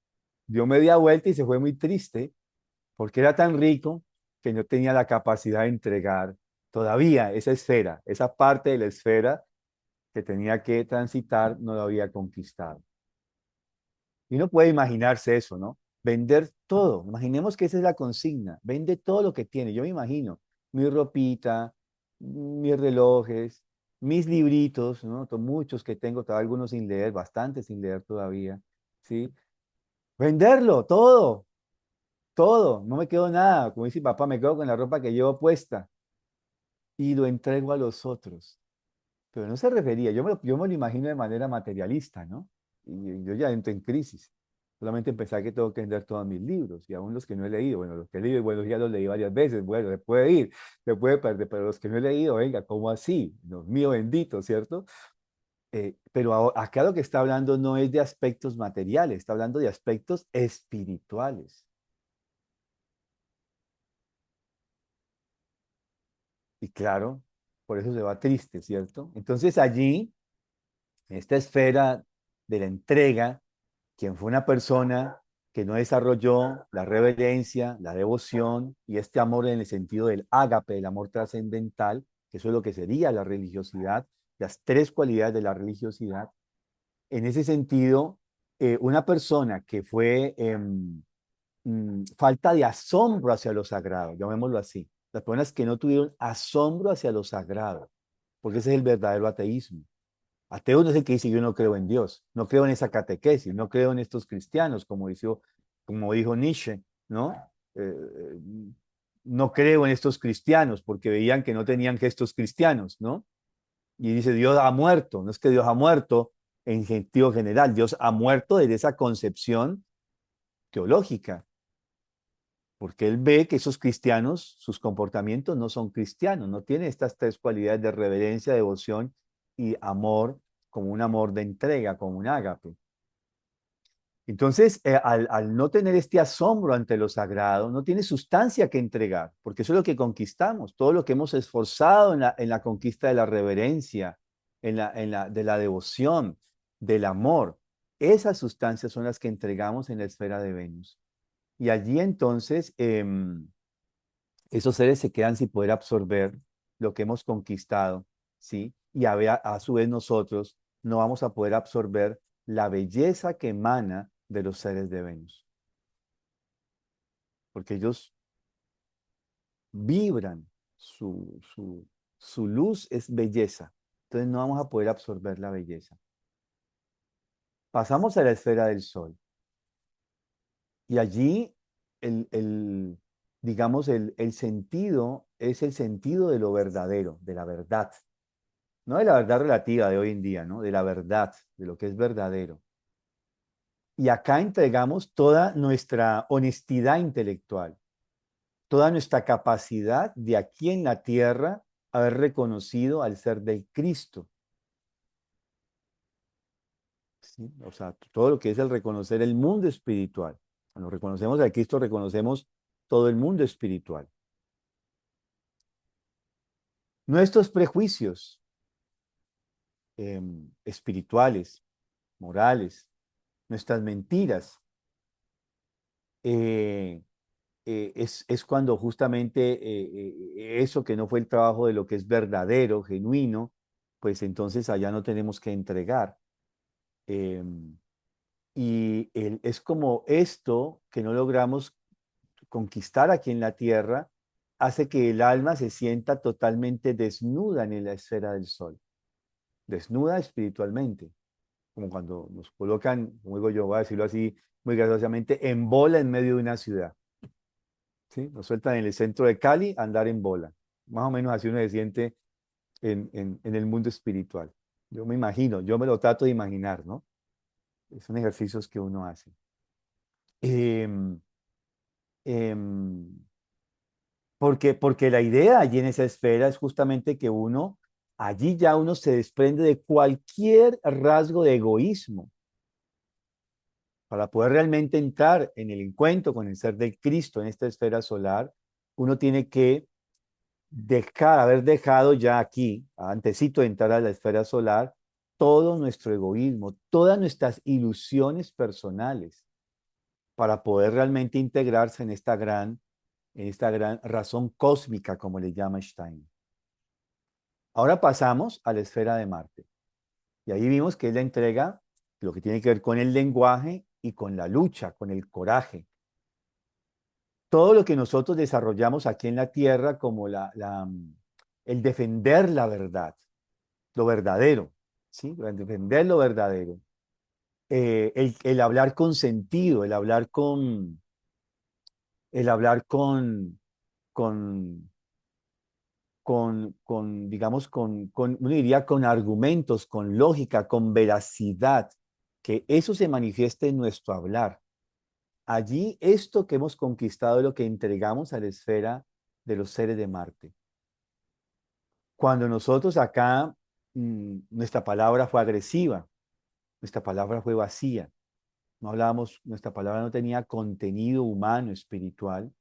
dio media vuelta y se fue muy triste porque era tan rico que no tenía la capacidad de entregar todavía esa esfera, esa parte de la esfera que tenía que transitar, no lo había conquistado. Y uno puede imaginarse eso, ¿no? Vender todo. Imaginemos que esa es la consigna. Vende todo lo que tiene. Yo me imagino mi ropita, mis relojes, mis libritos, ¿no? Muchos que tengo, todavía algunos sin leer, bastantes sin leer todavía, ¿sí? Venderlo, todo, todo. No me quedo nada. Como dice papá, me quedo con la ropa que llevo puesta y lo entrego a los otros. Pero no se refería, yo me lo imagino de manera materialista, ¿no? Y yo ya entro en crisis. Solamente pensar que tengo que vender todos mis libros y aún los que no he leído. Bueno, los que he leído, bueno, ya los leí varias veces. Bueno, se puede ir, se puede perder, pero los que no he leído, venga, ¿cómo así? Dios mío bendito, ¿cierto? Pero acá lo que está hablando no es de aspectos materiales, está hablando de aspectos espirituales. Y claro, por eso se va triste, ¿cierto? Entonces allí, en esta esfera de la entrega, quien fue una persona que no desarrolló la reverencia, la devoción y este amor en el sentido del ágape, del amor trascendental, que eso es lo que sería la religiosidad, las tres cualidades de la religiosidad. En ese sentido, una persona que fue falta de asombro hacia lo sagrado, llamémoslo así, las personas que no tuvieron asombro hacia lo sagrado, porque ese es el verdadero ateísmo. Ateo no es el que dice yo no creo en Dios, no creo en esa catequesis, no creo en estos cristianos, como dijo Nietzsche, ¿no? Eh, no creo en estos cristianos porque veían que no tenían gestos cristianos, ¿no? Y dice Dios ha muerto, no es que Dios ha muerto en sentido general, Dios ha muerto desde esa concepción teológica, porque él ve que esos cristianos, sus comportamientos no son cristianos, no tienen estas tres cualidades de reverencia, devoción y amor, como un amor de entrega, como un ágape. Entonces, al no tener este asombro ante lo sagrado, no tiene sustancia que entregar, porque eso es lo que conquistamos, todo lo que hemos esforzado en la conquista de la reverencia, de la devoción, del amor. Esas sustancias son las que entregamos en la esfera de Venus. Y allí entonces esos seres se quedan sin poder absorber lo que hemos conquistado, ¿sí? Y a su vez nosotros no vamos a poder absorber la belleza que emana de los seres de Venus, porque ellos vibran, su luz es belleza, entonces no vamos a poder absorber la belleza. Pasamos a la esfera del Sol y allí digamos, el sentido es el sentido de lo verdadero, de la verdad. No de la verdad relativa de hoy en día, ¿no? De la verdad, de lo que es verdadero. Y acá entregamos toda nuestra honestidad intelectual, toda nuestra capacidad de aquí en la tierra haber reconocido al ser del Cristo. ¿Sí? O sea, todo lo que es el reconocer el mundo espiritual. Cuando reconocemos al Cristo, reconocemos todo el mundo espiritual. Nuestros prejuicios espirituales, morales, nuestras mentiras, eh, es cuando justamente eso que no fue el trabajo de lo que es verdadero, genuino, pues entonces allá no tenemos que entregar. Es como esto que no logramos conquistar aquí en la tierra, hace que el alma se sienta totalmente desnuda en la esfera del sol, desnuda espiritualmente, como cuando nos colocan, como digo yo, voy a decirlo así muy graciosamente, en bola en medio de una ciudad. ¿Sí? Nos sueltan en el centro de Cali a andar en bola. Más o menos así uno se siente en el mundo espiritual. Yo me imagino, yo me lo trato de imaginar, ¿no? Son ejercicios que uno hace. Em, em, porque la idea allí en esa esfera es justamente que allí ya uno se desprende de cualquier rasgo de egoísmo para poder realmente entrar en el encuentro con el ser del Cristo en esta esfera solar. Uno tiene que haber dejado ya aquí, antesito de entrar a la esfera solar, todo nuestro egoísmo, todas nuestras ilusiones personales, para poder realmente integrarse en esta gran razón cósmica, como le llama Stein. Ahora pasamos a la esfera de Marte. Y ahí vimos que es la entrega, lo que tiene que ver con el lenguaje y con la lucha, con el coraje. Todo lo que nosotros desarrollamos aquí en la Tierra como el defender la verdad, lo verdadero, ¿sí? El defender lo verdadero. El hablar con sentido, el hablar con, digamos, uno diría, con argumentos, con lógica, con veracidad, que eso se manifieste en nuestro hablar. Allí esto que hemos conquistado es lo que entregamos a la esfera de los seres de Marte. Cuando nosotros acá, nuestra palabra fue agresiva, nuestra palabra fue vacía, no hablábamos, nuestra palabra no tenía contenido humano, espiritual.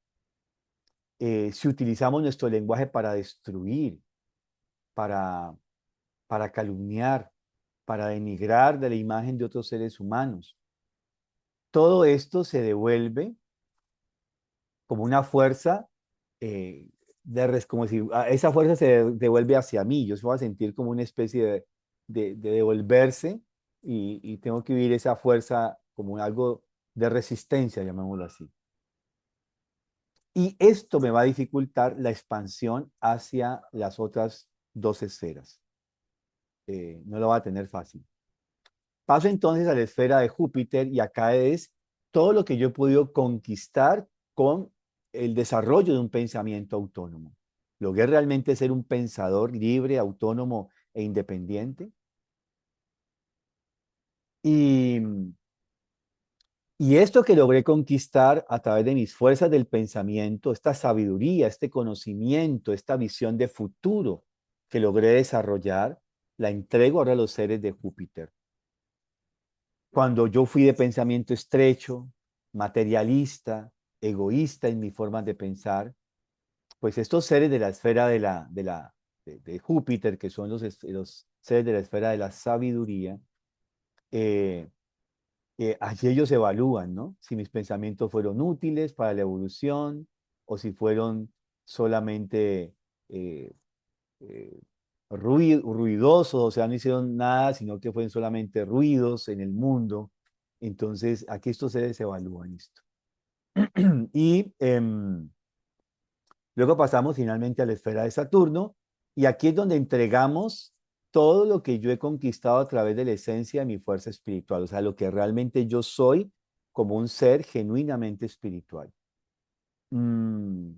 Si utilizamos nuestro lenguaje para destruir, para, para calumniar, para denigrar de la imagen de otros seres humanos, todo esto se devuelve como una fuerza, eh, como si esa fuerza se devuelve hacia mí, yo se voy a sentir como una especie de devolverse y tengo que vivir esa fuerza como algo de resistencia, llamémoslo así. Y esto me va a dificultar la expansión hacia las otras dos esferas. No lo va a tener fácil. Paso entonces a la esfera de Júpiter y acá es todo lo que yo he podido conquistar con el desarrollo de un pensamiento autónomo. Logré realmente ser un pensador libre, autónomo e independiente. Y, Y esto que logré conquistar a través de mis fuerzas del pensamiento, esta sabiduría, este conocimiento, esta visión de futuro que logré desarrollar, la entrego ahora a los seres de Júpiter. Cuando yo fui de pensamiento estrecho, materialista, egoísta en mi forma de pensar, pues estos seres de la esfera de Júpiter, que son los seres de la esfera de la sabiduría, eh, allí ellos evalúan, ¿no? Si mis pensamientos fueron útiles para la evolución o si fueron solamente eh, eh, ruidosos, o sea, no hicieron nada, sino que fueron solamente ruidos en el mundo. Entonces, aquí estos seres evalúan esto. Y luego pasamos finalmente a la esfera de Saturno, y aquí es donde entregamos todo lo que yo he conquistado a través de la esencia de mi fuerza espiritual, o sea, lo que realmente yo soy como un ser genuinamente espiritual. Mm,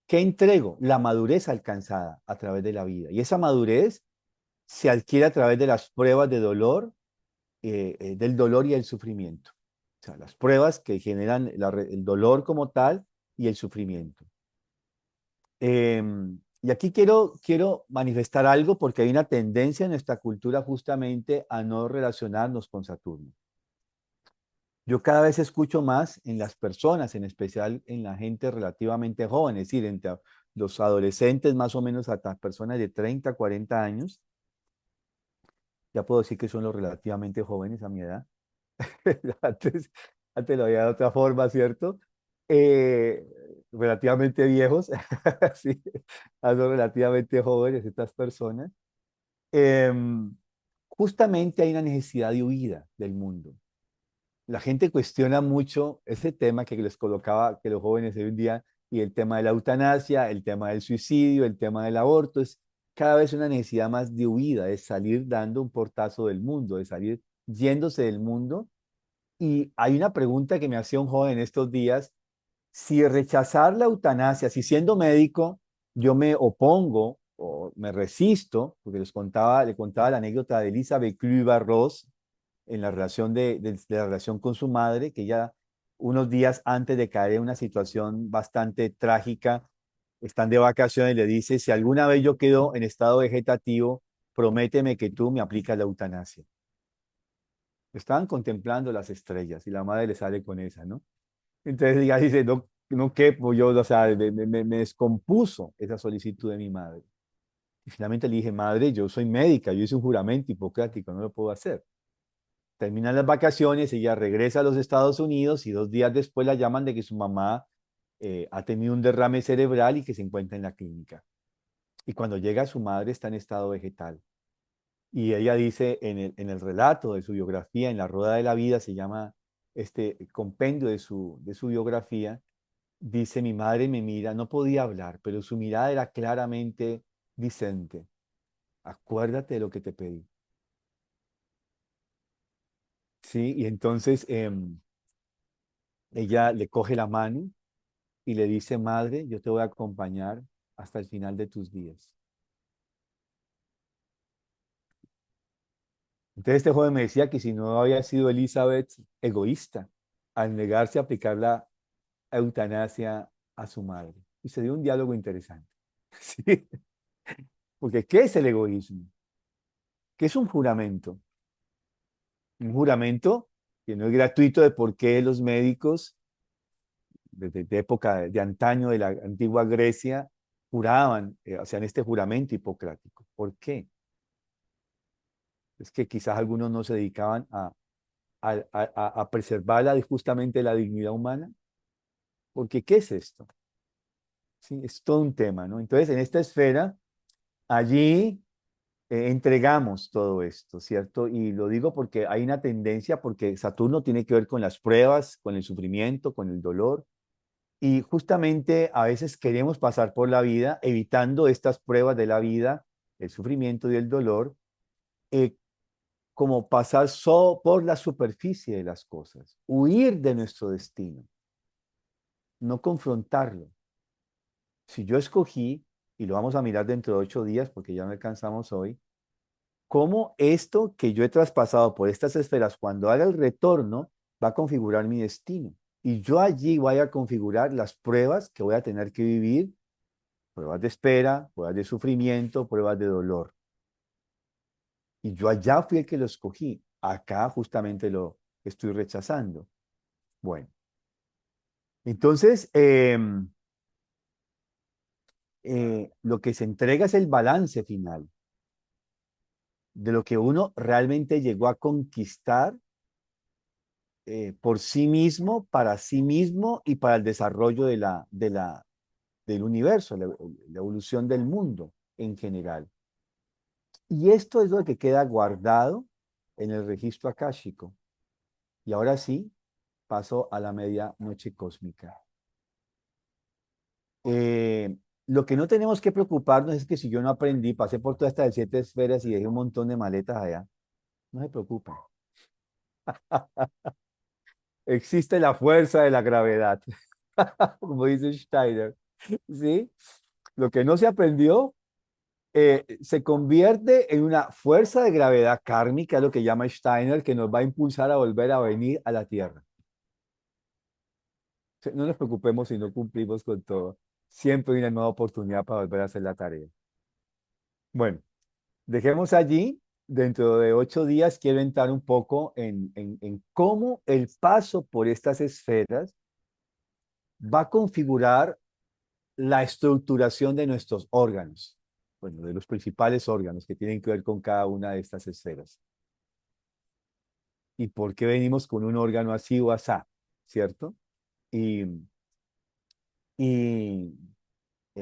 ¿Qué entrego? La madurez alcanzada a través de la vida. Y esa madurez se adquiere a través de las pruebas de dolor, del dolor y el sufrimiento. O sea, las pruebas que generan el dolor como tal y el sufrimiento. Y aquí quiero manifestar algo porque hay una tendencia en nuestra cultura justamente a no relacionarnos con Saturno. Yo cada vez escucho más en las personas, en especial en la gente relativamente joven, es decir, entre los adolescentes más o menos hasta personas de 30, 40 años. Ya puedo decir que son los relativamente jóvenes a mi edad. Antes, antes lo veía de otra forma, ¿cierto? Eh, Relativamente viejos, sí, a los relativamente jóvenes, estas personas. Em, Justamente hay una necesidad de huida del mundo. La gente cuestiona mucho ese tema que les colocaba, que los jóvenes de hoy en día, y el tema de la eutanasia, el tema del suicidio, el tema del aborto, es cada vez una necesidad más de huida, de salir dando un portazo del mundo, de salir yéndose del mundo. Y hay una pregunta que me hacía un joven estos días: si rechazar la eutanasia, si siendo médico yo me opongo o me resisto, porque le contaba la anécdota de Elizabeth Kluivert-Ross en la relación de la relación con su madre, que ella unos días antes de caer en una situación bastante trágica, están de vacaciones y le dice: si alguna vez yo quedo en estado vegetativo, prométeme que tú me aplicas la eutanasia. Estaban contemplando las estrellas y la madre le sale con esa, ¿no? Entonces ella dice: no, no quepo yo, o sea, me descompuso esa solicitud de mi madre. Y finalmente le dije: madre, yo soy médica, yo hice un juramento hipocrático, no lo puedo hacer. Terminan las vacaciones, ella regresa a los Estados Unidos y 2 días después la llaman de que su mamá ha tenido un derrame cerebral y que se encuentra en la clínica. Y cuando llega su madre está en estado vegetal. Y ella dice en el relato de su biografía, en La Rueda de la Vida, se llama este compendio de su biografía, dice: mi madre me mira, no podía hablar, pero su mirada era claramente dicente: acuérdate de lo que te pedí. Sí, y entonces ella le coge la mano y le dice: madre, yo te voy a acompañar hasta el final de tus días. Entonces este joven me decía que si no había sido Elizabeth egoísta al negarse a aplicar la eutanasia a su madre. Y se dio un diálogo interesante. ¿Sí? Porque ¿qué es el egoísmo? ¿Qué es un juramento? Un juramento que no es gratuito, de por qué los médicos, desde época de antaño de la antigua Grecia, juraban, hacían este juramento hipocrático. ¿Por qué? Es que quizás algunos no se dedicaban a preservar justamente la dignidad humana. Porque ¿qué es esto? Sí, es todo un tema, ¿no? Entonces, en esta esfera, allí entregamos todo esto, ¿cierto? Y lo digo porque hay una tendencia, porque Saturno tiene que ver con las pruebas, con el sufrimiento, con el dolor. Y justamente a veces queremos pasar por la vida evitando estas pruebas de la vida, el sufrimiento y el dolor, eh, como pasar por la superficie de las cosas, huir de nuestro destino, no confrontarlo. Si yo escogí, y lo vamos a mirar dentro de 8 días porque ya no alcanzamos hoy, cómo esto que yo he traspasado por estas esferas, cuando haga el retorno, va a configurar mi destino. Y yo allí voy a configurar las pruebas que voy a tener que vivir, pruebas de espera, pruebas de sufrimiento, pruebas de dolor. Y yo allá fui el que lo escogí. Acá justamente lo estoy rechazando. Bueno, entonces lo que se entrega es el balance final de lo que uno realmente llegó a conquistar por sí mismo y para el desarrollo del universo, la evolución del mundo en general. Y esto es lo que queda guardado en el registro akáshico. Y ahora sí, paso a la medianoche cósmica. Lo que no tenemos que preocuparnos es que si yo no aprendí, pasé por todas estas 7 esferas y dejé un montón de maletas allá, no se preocupen. Existe la fuerza de la gravedad, como dice Steiner. ¿Sí? Lo que no se aprendió se convierte en una fuerza de gravedad kármica, lo que llama Steiner, que nos va a impulsar a volver a venir a la Tierra. No nos preocupemos si no cumplimos con todo. Siempre hay una nueva oportunidad para volver a hacer la tarea. Bueno, dejemos allí. Dentro de 8 días quiero entrar un poco en cómo el paso por estas esferas va a configurar la estructuración de nuestros órganos, bueno, de los principales órganos que tienen que ver con cada una de estas esferas. Y por qué venimos con un órgano así o asá, ¿cierto? Y, y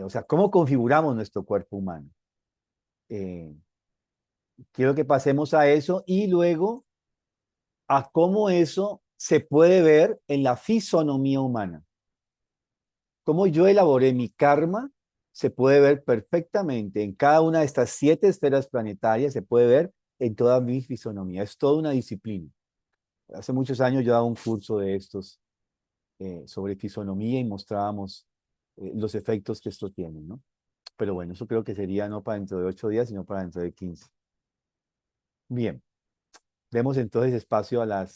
o sea, ¿cómo configuramos nuestro cuerpo humano? Eh, Quiero que pasemos a eso y luego a cómo eso se puede ver en la fisonomía humana. Cómo yo elaboré mi karma se puede ver perfectamente en cada una de estas 7 esferas planetarias, se puede ver en toda mi fisonomía. Es toda una disciplina. Hace muchos años yo daba un curso de estos sobre fisonomía y mostrábamos los efectos que esto tiene, ¿no? Pero bueno, eso creo que sería no para dentro de 8 días, sino para dentro de 15. Bien, demos entonces espacio a la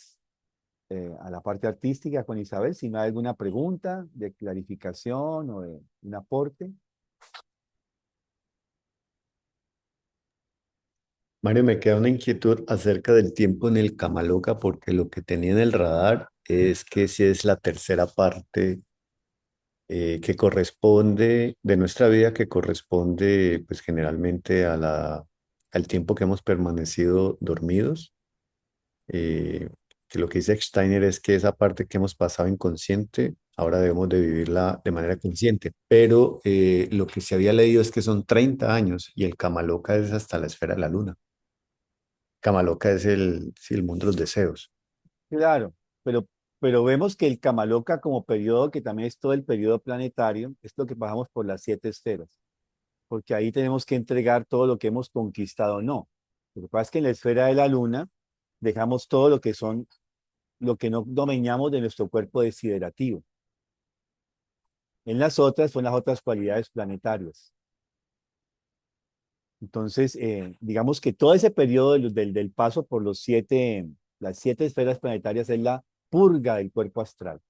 parte artística con Isabel. Si no hay alguna pregunta de clarificación o de un aporte. Mario, me queda una inquietud acerca del tiempo en el Kamaloka, porque lo que tenía en el radar es que si es la tercera parte que corresponde de nuestra vida, que corresponde pues generalmente al tiempo que hemos permanecido dormidos. Que lo que dice Steiner es que esa parte que hemos pasado inconsciente, ahora debemos de vivirla de manera consciente. Pero lo que se había leído es que son 30 años y el Kamaloka es hasta la esfera de la luna. Kamaloka es sí, el mundo de los deseos. Claro, pero vemos que el Kamaloka como periodo, que también es todo el periodo planetario, es lo que pasamos por las 7 esferas, porque ahí tenemos que entregar todo lo que hemos conquistado, no. Lo que pasa es que en la esfera de la luna dejamos todo lo que son, lo que no dominamos de nuestro cuerpo desiderativo. En las otras son las otras cualidades planetarias. Entonces, digamos que todo ese periodo del paso por las 7 esferas planetarias es la purga del cuerpo astral.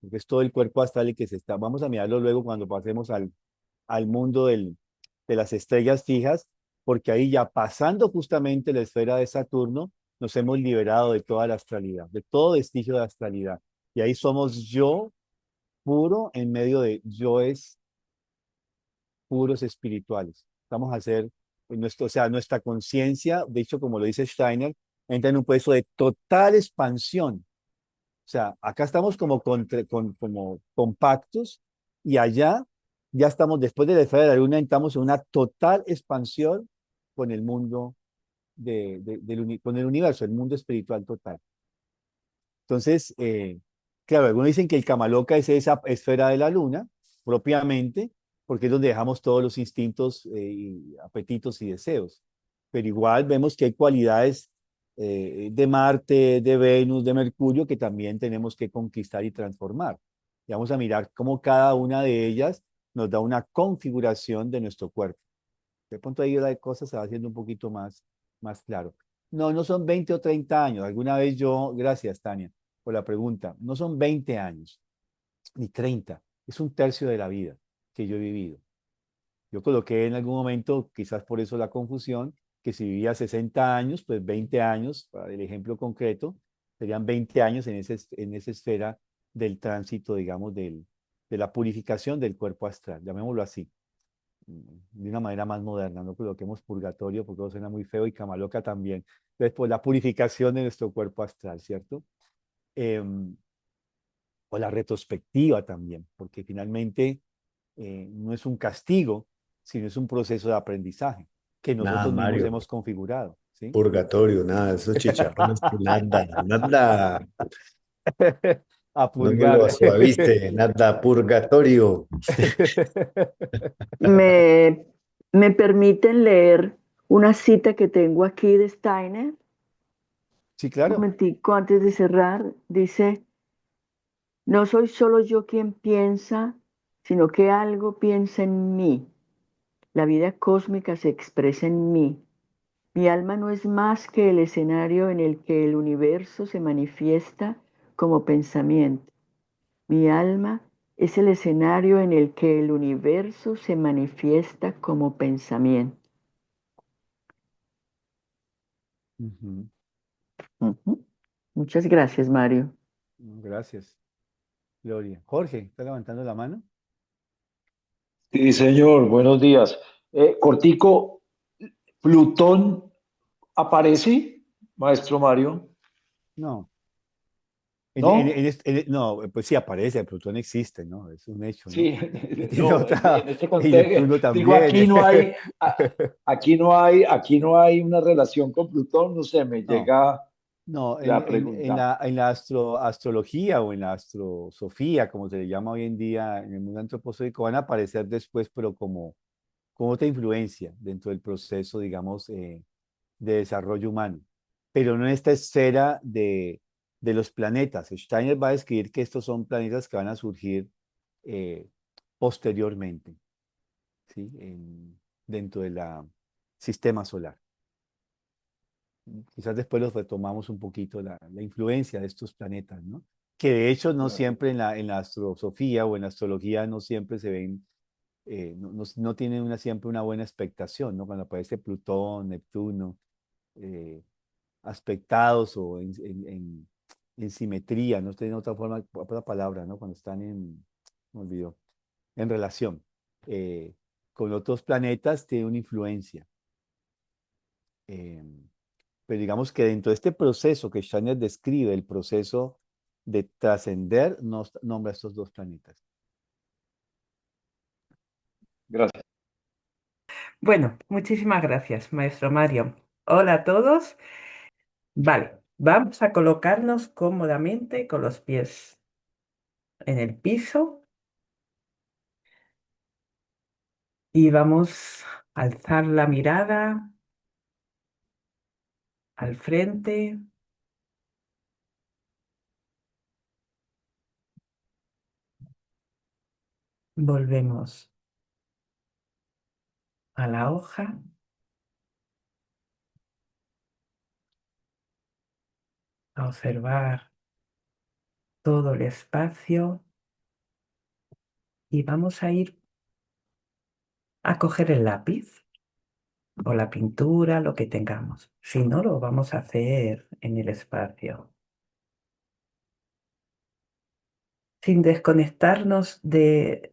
Porque es todo el cuerpo astral el que se está. Vamos a mirarlo luego cuando pasemos al mundo de las estrellas fijas, porque ahí ya pasando justamente la esfera de Saturno, nos hemos liberado de toda la astralidad, de todo vestigio de astralidad. Y ahí somos yo puro en medio de yoes puros espirituales. Vamos a hacer, o sea, nuestra conciencia, de hecho, como lo dice Steiner, entra en un proceso de total expansión. O sea, acá estamos como compactos y allá ya estamos, después de la esfera de la luna, entramos en una total expansión con el mundo con el universo, el mundo espiritual total. Entonces, claro, algunos dicen que el Kamaloka es esa esfera de la luna, propiamente, porque es donde dejamos todos los instintos, apetitos y deseos. Pero igual vemos que hay cualidades de Marte, de Venus, de Mercurio que también tenemos que conquistar y transformar. Y vamos a mirar cómo cada una de ellas nos da una configuración de nuestro cuerpo. De pronto ahí la cosa se va haciendo un poquito más claro. No, no son 20 o 30 años. Alguna vez yo, gracias Tania, por la pregunta. No son 20 años, ni 30, es un tercio de la vida que yo he vivido. Yo coloqué en algún momento, quizás por eso la confusión, que si vivía 60 años, pues 20 años, para el ejemplo concreto, serían 20 años en esa esfera del tránsito, digamos, de la purificación del cuerpo astral, llamémoslo así, de una manera más moderna, no coloquemos purgatorio porque eso suena muy feo y camaloca también. Entonces, pues la purificación de nuestro cuerpo astral, ¿cierto? Em, o la retrospectiva también, porque finalmente no es un castigo, sino es un proceso de aprendizaje que Nada, nosotros mismos Mario, hemos configurado, ¿sí? purgatorio, nada, esos chicharrones, que nada, nada, A no me lo purgar. suaviste, nada, purgatorio. ¿Me, me permiten leer una cita que tengo aquí de Steiner? Sí, Un claro. momentico antes de cerrar. Dice, no soy solo yo quien piensa, sino que algo piensa en mí. La vida cósmica se expresa en mí. Mi alma no es más que el escenario en el que el universo se manifiesta como pensamiento. Mi alma es el escenario en el que el universo se manifiesta como pensamiento. Ujú. Ujú. Muchas gracias, Mario. Gracias, Gloria. Jorge, ¿está levantando la mano? Sí, señor, buenos días. Cortico, ¿Plutón aparece, maestro Mario? No. ¿No? No, pues sí aparece, Plutón existe, ¿no? Es un hecho, ¿no? Sí, Y tiene no, en otra, este y contexto, Neptuno digo, también. aquí no hay, aquí no hay una relación con Plutón, no sé, me No. llega No, la pregunta. en la astrología o en la astrosofía, como se le llama hoy en día en el mundo antroposófico, van a aparecer después, pero como otra influencia dentro del proceso, digamos, de desarrollo humano, pero no en esta esfera de los planetas. Steiner va a describir que estos son planetas que van a surgir eh, posteriormente, ¿sí? Dentro del sistema solar. Quizás después los retomamos un poquito la influencia de estos planetas, ¿no? Que de hecho no Claro. siempre en la astrosofía o en la astrología no siempre se ven, no tienen siempre una buena expectación, ¿no? Cuando aparece Plutón, Neptuno, eh, aspectados o en simetría, no tienen otra forma, otra palabra, ¿no? Cuando están me olvidó, en relación eh, con otros planetas, tiene una influencia. Eh, Pero digamos que dentro de este proceso que Steiner describe, el proceso de trascender, nos nombra estos dos planetas. Gracias. Bueno, muchísimas gracias, maestro Mario. Hola a todos. Vale, vamos a colocarnos cómodamente con los pies en el piso y vamos a alzar la mirada al frente. Volvemos a la hoja, a observar todo el espacio y vamos a ir a coger el lápiz o la pintura, lo que tengamos. Si no, lo vamos a hacer en el espacio, sin desconectarnos de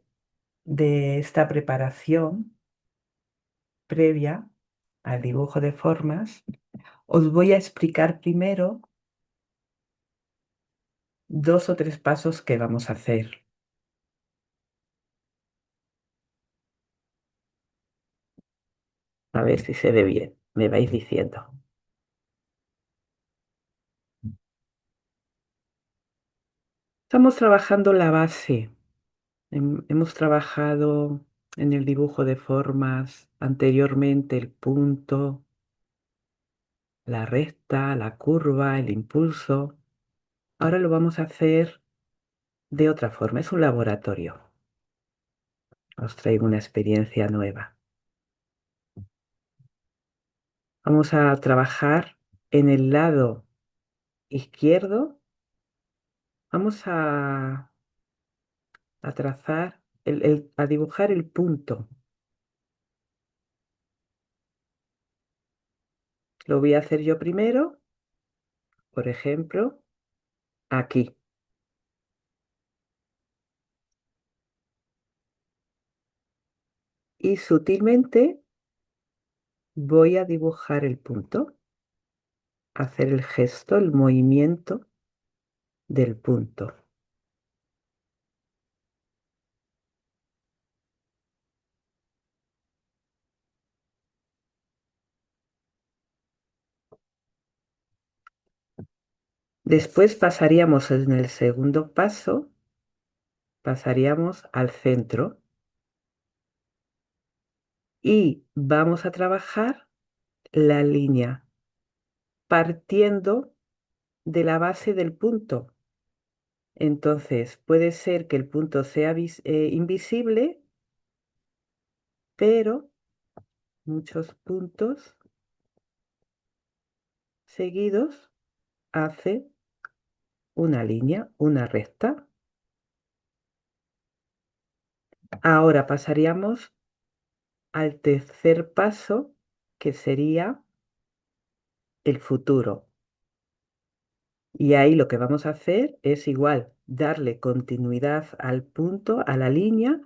esta preparación previa al dibujo de formas. Os voy a explicar primero dos o tres pasos que vamos a hacer. A ver si se ve bien. Me vais diciendo. Estamos trabajando la base. Hemos trabajado en el dibujo de formas anteriormente el punto, la recta, la curva, el impulso. Ahora lo vamos a hacer de otra forma. Es un laboratorio. Os traigo una experiencia nueva. Vamos a trabajar en el lado izquierdo Vamos a trazar, a dibujar el punto. Lo voy a hacer yo primero, por ejemplo, aquí. Y sutilmente voy a dibujar el punto, hacer el gesto, el movimiento del punto. Después pasaríamos en el segundo paso, pasaríamos al centro y vamos a trabajar la línea partiendo de la base del punto. Entonces, puede ser que el punto sea invisible, pero muchos puntos seguidos hace una línea, una recta. Ahora pasaríamos al tercer paso, que sería el futuro. Y ahí lo que vamos a hacer es igual, darle continuidad al punto, a la línea,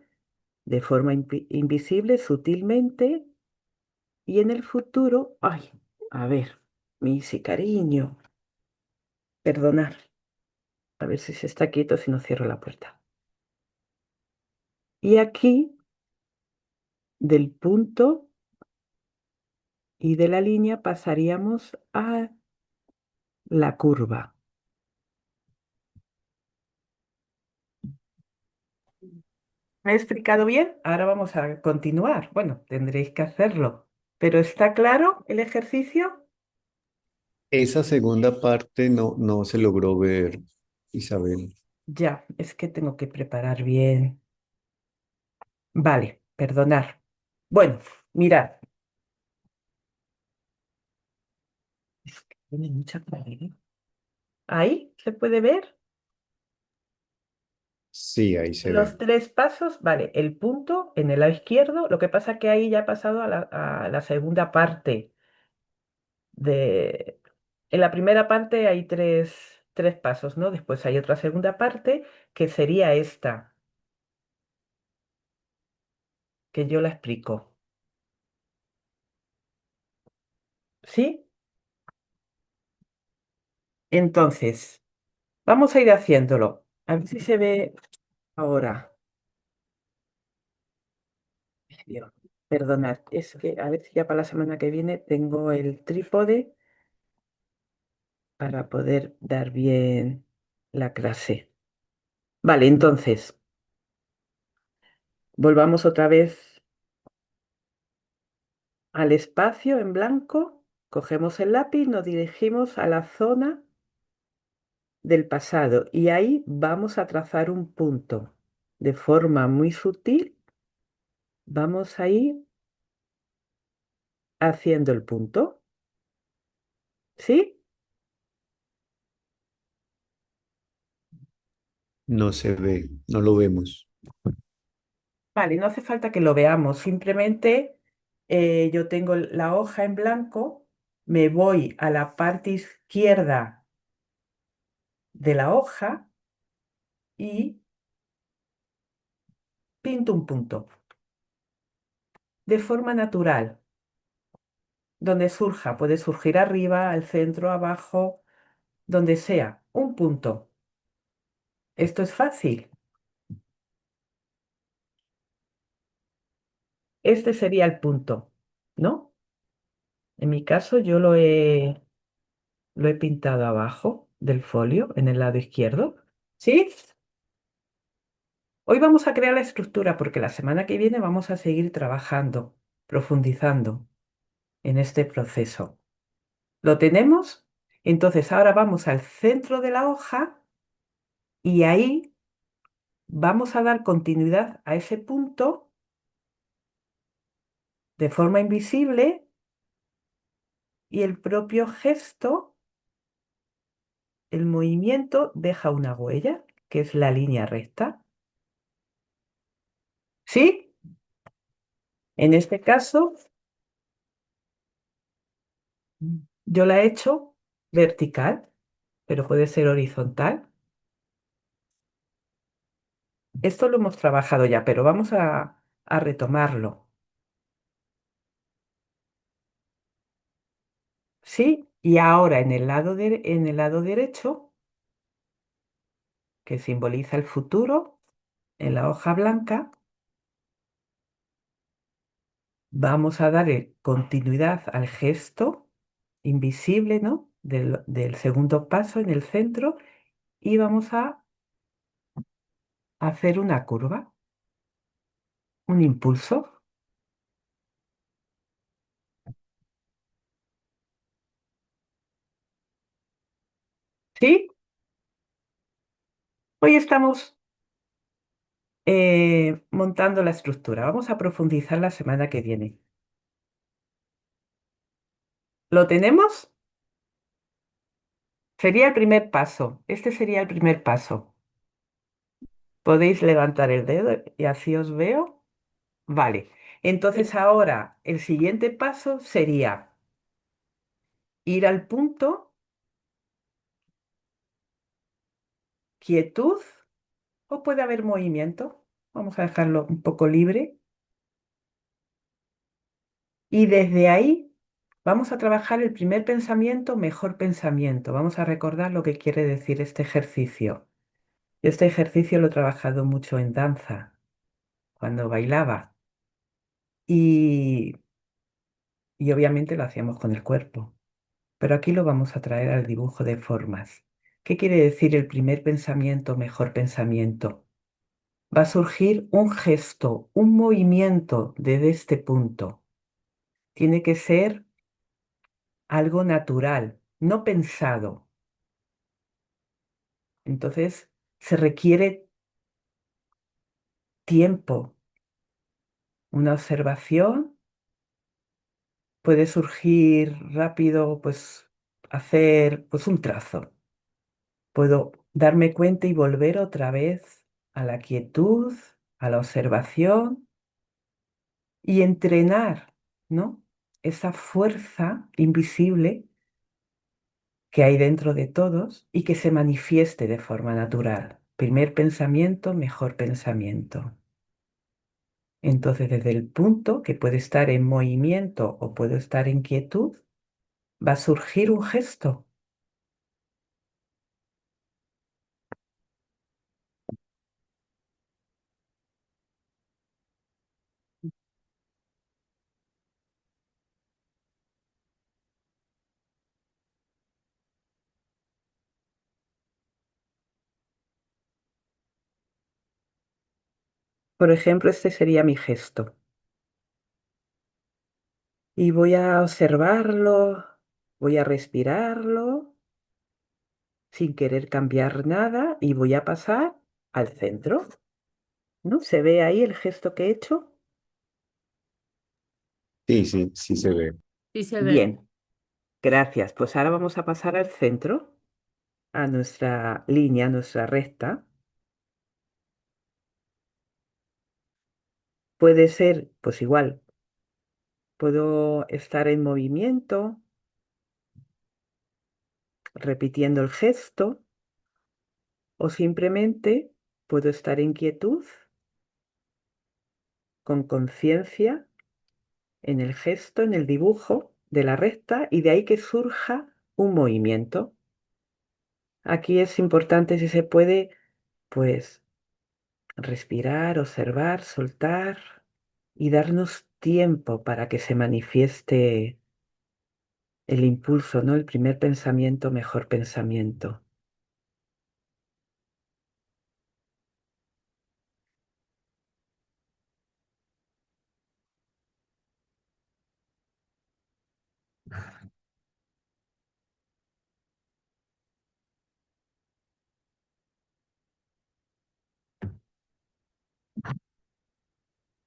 de forma invisible, sutilmente, y en el futuro, ay, a ver, Missy, cariño, perdonar, a ver si se está quieto, si no cierro la puerta. Y aquí, del punto y de la línea, pasaríamos a la curva. ¿Me he explicado bien? Ahora vamos a continuar. Bueno, tendréis que hacerlo. ¿Pero está claro el ejercicio? Esa segunda parte no se logró ver, Isabel. Ya, es que tengo que preparar bien. Vale, perdonar. Bueno, mirad. Es que tiene mucha claridad. Ahí se puede ver Sí, ahí se los ve. tres pasos. Vale, el punto en el lado izquierdo. Lo que pasa es que ahí ya he pasado a la segunda parte de... En la primera parte hay tres pasos, ¿no? Después hay otra segunda parte que sería esta, que yo la explico. ¿Sí? Entonces, vamos a ir haciéndolo. A ver si se ve ahora. Dios, perdonad, es que a ver si ya para la semana que viene tengo el trípode para poder dar bien la clase. Vale, entonces, volvamos otra vez al espacio en blanco, cogemos el lápiz, nos dirigimos a la zona del pasado y ahí vamos a trazar un punto. De forma muy sutil, vamos a ir haciendo el punto. ¿Sí? No se ve, no lo vemos. Vale, no hace falta que lo veamos, simplemente yo tengo la hoja en blanco, me voy a la parte izquierda de la hoja y pinto un punto de forma natural, donde surja, puede surgir arriba, al centro, abajo, donde sea, un punto. Esto es fácil. Este sería el punto, ¿no? En mi caso yo lo he pintado abajo del folio, en el lado izquierdo. ¿Sí? Hoy vamos a crear la estructura porque la semana que viene vamos a seguir trabajando, profundizando en este proceso. ¿Lo tenemos? Entonces ahora vamos al centro de la hoja y ahí vamos a dar continuidad a ese punto de forma invisible y el propio gesto el movimiento deja una huella, que es la línea recta. ¿Sí? En este caso, yo la he hecho vertical, pero puede ser horizontal. Esto lo hemos trabajado ya, pero vamos a retomarlo. ¿Sí? Y ahora en el lado derecho, que simboliza el futuro, en la hoja blanca, vamos a darle continuidad al gesto invisible, ¿no? Del segundo paso en el centro y vamos a hacer una curva, un impulso. ¿Sí? Hoy estamos montando la estructura. Vamos a profundizar la semana que viene. ¿Lo tenemos? Sería el primer paso. Este sería el primer paso. Podéis levantar el dedo y así os veo. Vale. Entonces ahora el siguiente paso sería ir al punto, quietud o puede haber movimiento. Vamos a dejarlo un poco libre. Y desde ahí vamos a trabajar el primer pensamiento, mejor pensamiento. Vamos a recordar lo que quiere decir este ejercicio. Este ejercicio lo he trabajado mucho en danza, cuando bailaba. Y, y obviamente lo hacíamos con el cuerpo. Pero aquí lo vamos a traer al dibujo de formas. ¿Qué quiere decir el primer pensamiento, mejor pensamiento? Va a surgir un gesto, un movimiento desde este punto. Tiene que ser algo natural, no pensado. Entonces, se requiere tiempo. Una observación puede surgir rápido, pues hacer pues un trazo. Puedo darme cuenta y volver otra vez a la quietud, a la observación y entrenar, ¿no? Esa fuerza invisible que hay dentro de todos y que se manifieste de forma natural. Primer pensamiento, mejor pensamiento. Entonces, desde el punto que puede estar en movimiento o puede estar en quietud, va a surgir un gesto. Por ejemplo, este sería mi gesto. Y voy a observarlo, voy a respirarlo sin querer cambiar nada y voy a pasar al centro. ¿No? ¿Se ve ahí el gesto que he hecho? Sí, sí, sí se ve. Sí se ve. Bien, gracias. Pues ahora vamos a pasar al centro, a nuestra línea, nuestra recta. Puede ser, pues igual, puedo estar en movimiento, repitiendo el gesto, o simplemente puedo estar en quietud, con conciencia, en el gesto, en el dibujo de la recta, y de ahí que surja un movimiento. Aquí es importante, si se puede, pues respirar, observar, soltar y darnos tiempo para que se manifieste el impulso, ¿no? El primer pensamiento, mejor pensamiento.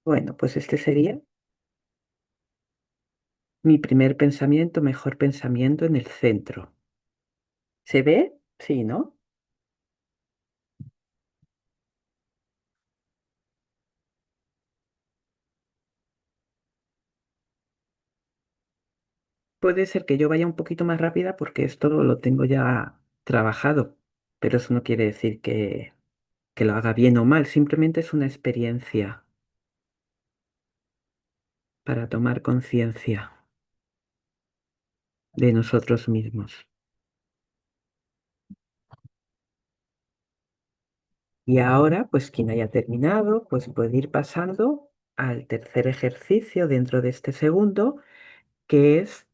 Bueno, pues este sería mi primer pensamiento, mejor pensamiento en el centro. ¿Se ve? Sí, ¿no? Puede ser que yo vaya un poquito más rápida porque esto lo tengo ya trabajado, pero eso no quiere decir que lo haga bien o mal, simplemente es una experiencia para tomar conciencia de nosotros mismos. Y ahora, pues quien haya terminado, pues puede ir pasando al tercer ejercicio dentro de este segundo, que es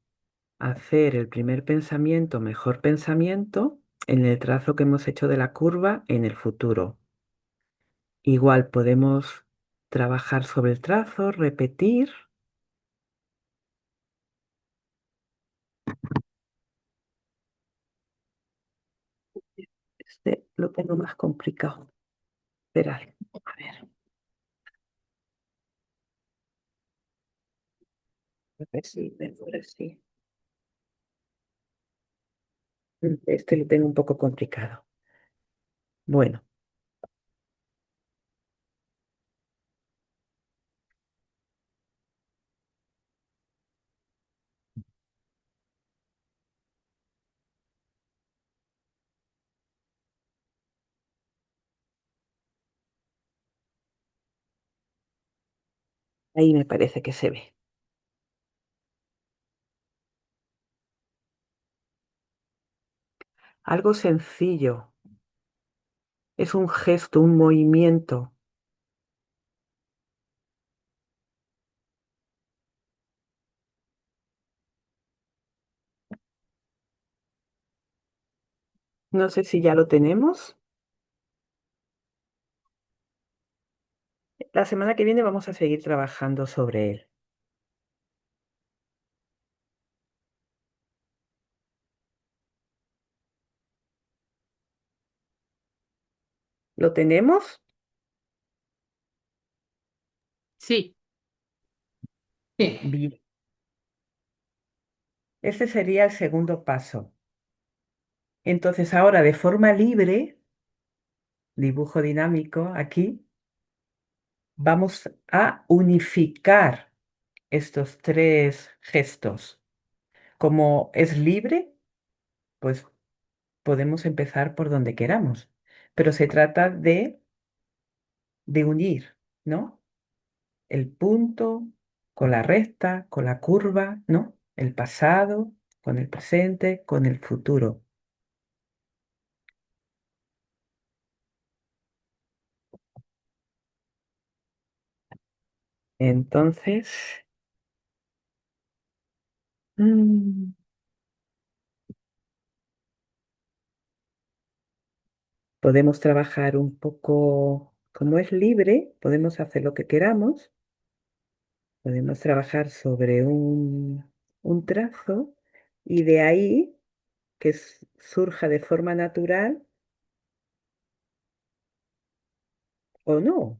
hacer el primer pensamiento, mejor pensamiento, en el trazo que hemos hecho de la curva en el futuro. Igual podemos trabajar sobre el trazo, repetir. Este lo tengo más complicado. Esperad, a ver si mejor así. Este lo tengo un poco complicado. Bueno, ahí me parece que se ve. Algo sencillo. Es un gesto, un movimiento. No sé si ya lo tenemos. La semana que viene vamos a seguir trabajando sobre él. ¿Lo tenemos? Sí, sí. Bien. Este sería el segundo paso. Entonces ahora de forma libre, dibujo dinámico aquí, vamos a unificar estos tres gestos. Como es libre, pues podemos empezar por donde queramos, pero se trata de unir, ¿no? El punto con la recta, con la curva, ¿no? El pasado con el presente, con el futuro. Entonces, mm, podemos trabajar un poco, como es libre, podemos hacer lo que queramos, podemos trabajar sobre un trazo y de ahí que surja de forma natural o no,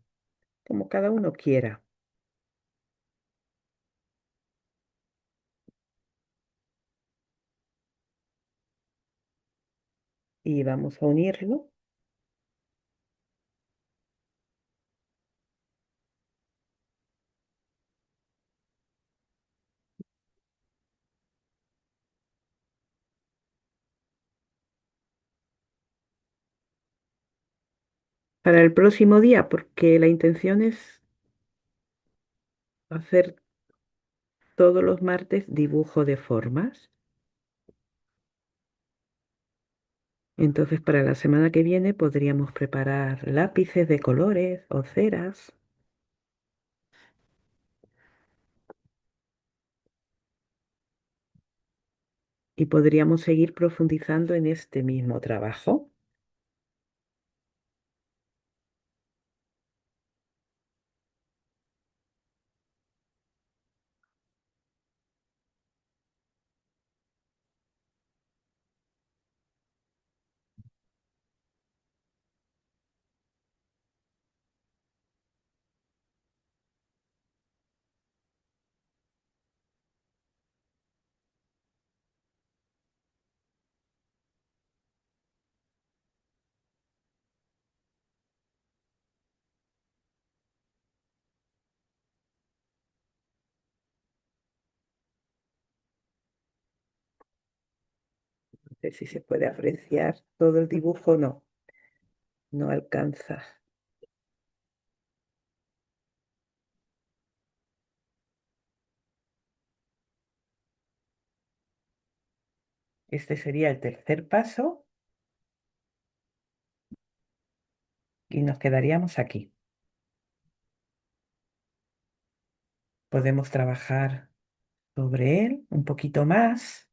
como cada uno quiera. Y vamos a unirlo. Para el próximo día, porque la intención es hacer todos los martes dibujo de formas. Entonces, para la semana que viene podríamos preparar lápices de colores o ceras y podríamos seguir profundizando en este mismo trabajo. sé si se puede apreciar todo el dibujo, no, no alcanza. Este sería el tercer paso y nos quedaríamos aquí. Podemos trabajar sobre él un poquito más.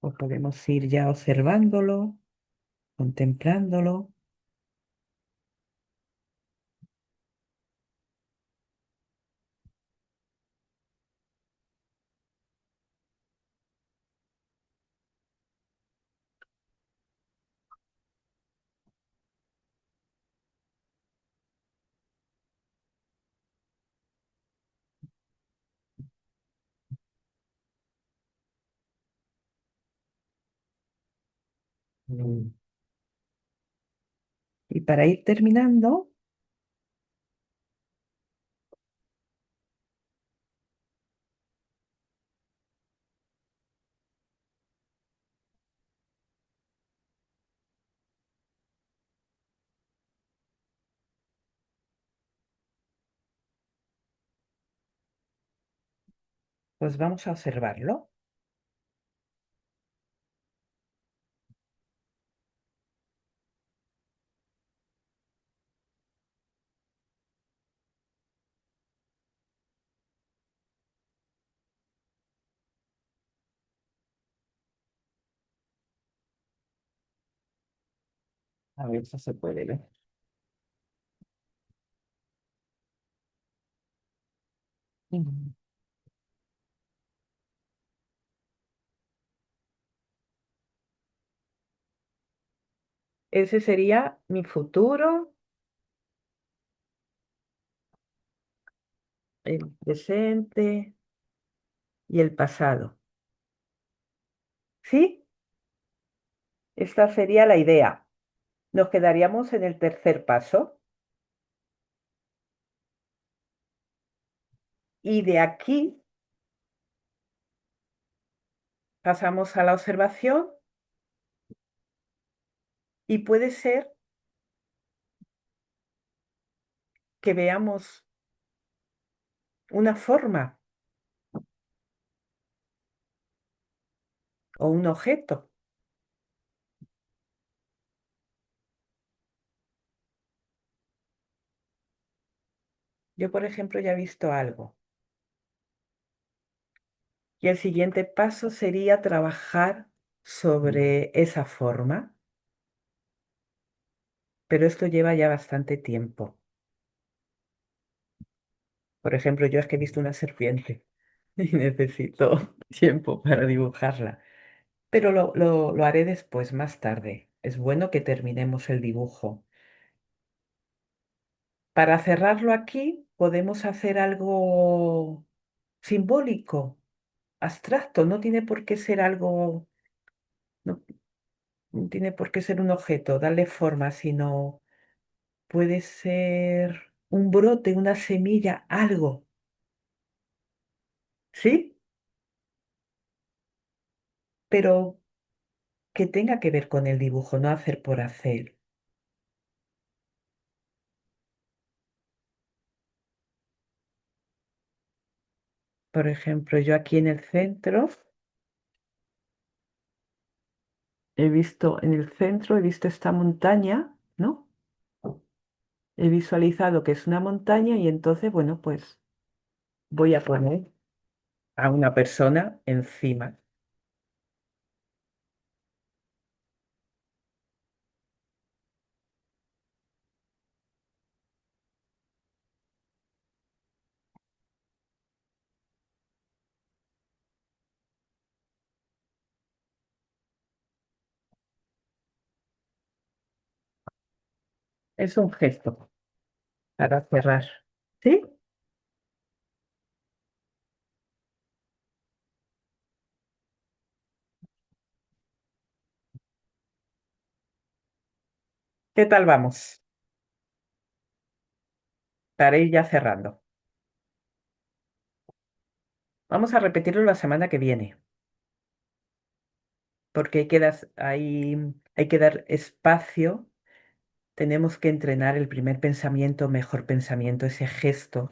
O podemos ir ya observándolo, contemplándolo. Mm. Y para ir terminando, pues vamos a observarlo. A ver si se puede ver. Mm. Ese sería mi futuro, el presente y el pasado. ¿Sí? Esta sería la idea. Nos quedaríamos en el tercer paso y de aquí pasamos a la observación y puede ser que veamos una forma o un objeto. Yo, por ejemplo, ya he visto algo. Y el siguiente paso sería trabajar sobre esa forma, pero esto lleva ya bastante tiempo. Por ejemplo, yo es que he visto una serpiente y necesito tiempo para dibujarla, pero lo haré después, más tarde. Es bueno que terminemos el dibujo. Para cerrarlo aquí, podemos hacer algo simbólico, abstracto, no tiene por qué ser algo, no, no tiene por qué ser un objeto, darle forma, sino puede ser un brote, una semilla, algo, ¿sí? Pero que tenga que ver con el dibujo, no hacer por hacer. Por ejemplo, yo aquí en el centro he visto esta montaña, ¿no? He visualizado que es una montaña y entonces, bueno, pues voy a poner a una persona encima. Es un gesto para cerrar, ¿sí? ¿Qué tal vamos? Para ir ya cerrando. Vamos a repetirlo la semana que viene, porque hay que dar espacio. Tenemos que entrenar el primer pensamiento, mejor pensamiento, ese gesto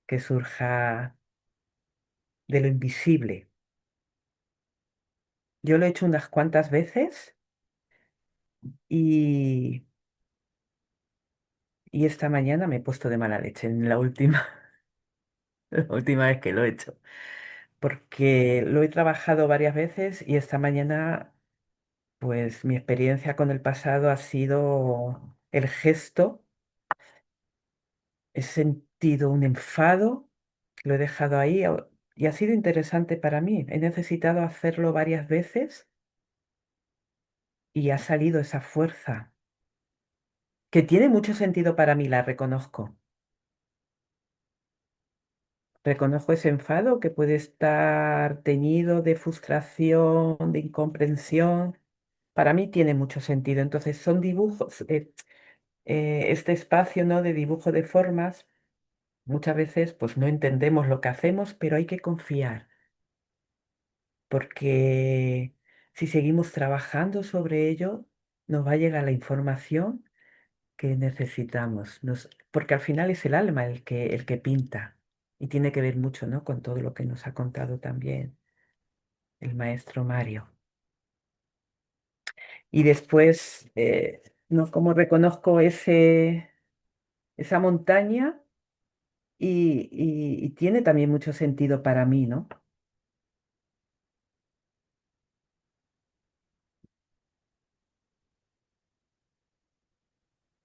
que surja de lo invisible. Yo lo he hecho unas cuantas veces y, y esta mañana me he puesto de mala leche en la última, la última vez que lo he hecho, porque lo he trabajado varias veces y esta mañana, pues mi experiencia con el pasado ha sido el gesto. He sentido un enfado, lo he dejado ahí y ha sido interesante para mí. He necesitado hacerlo varias veces y ha salido esa fuerza, que tiene mucho sentido para mí, la reconozco. Reconozco ese enfado que puede estar teñido de frustración, de incomprensión. Para mí tiene mucho sentido. Entonces son dibujos, este espacio, ¿no?, de dibujo de formas. Muchas veces pues no entendemos lo que hacemos, pero hay que confiar, porque si seguimos trabajando sobre ello, nos va a llegar la información que necesitamos, porque al final es el alma el que pinta y tiene que ver mucho, ¿no?, con todo lo que nos ha contado también el maestro Mario. Y después, ¿no?, como reconozco esa montaña y tiene también mucho sentido para mí, ¿no?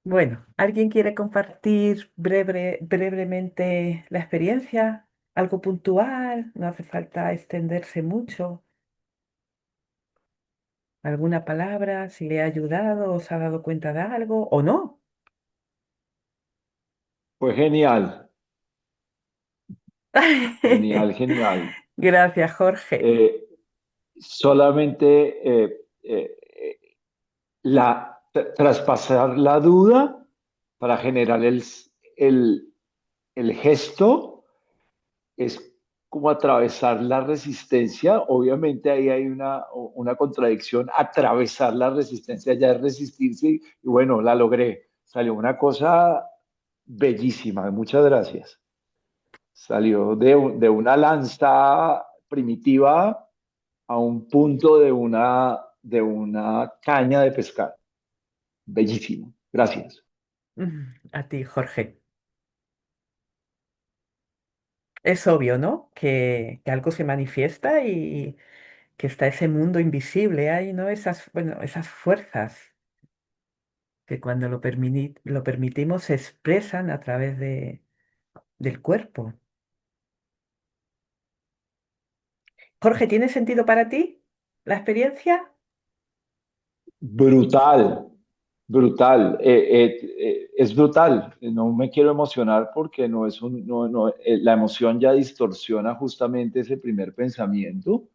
Bueno, ¿alguien quiere compartir brevemente la experiencia? ¿Algo puntual? No hace falta extenderse mucho. ¿Alguna palabra? ¿Si le ha ayudado o se ha dado cuenta de algo o no? Fue genial, genial, genial. Gracias, Jorge. Eh, solamente traspasar la duda para generar el, el gesto es como atravesar la resistencia. Obviamente ahí hay una contradicción. Atravesar la resistencia ya es resistirse y bueno, la logré. Salió una cosa bellísima. Muchas gracias. Salió de una lanza primitiva a un punto de una caña de pescar. Bellísimo. Gracias. A ti, Jorge. Es obvio, ¿no? Que algo se manifiesta y que está ese mundo invisible ahí, ¿no? Bueno, esas fuerzas que cuando lo permitimos se expresan a través del cuerpo. Jorge, ¿tiene sentido para ti la experiencia? Brutal, brutal. Es brutal. No me quiero emocionar porque no es la emoción ya distorsiona justamente ese primer pensamiento.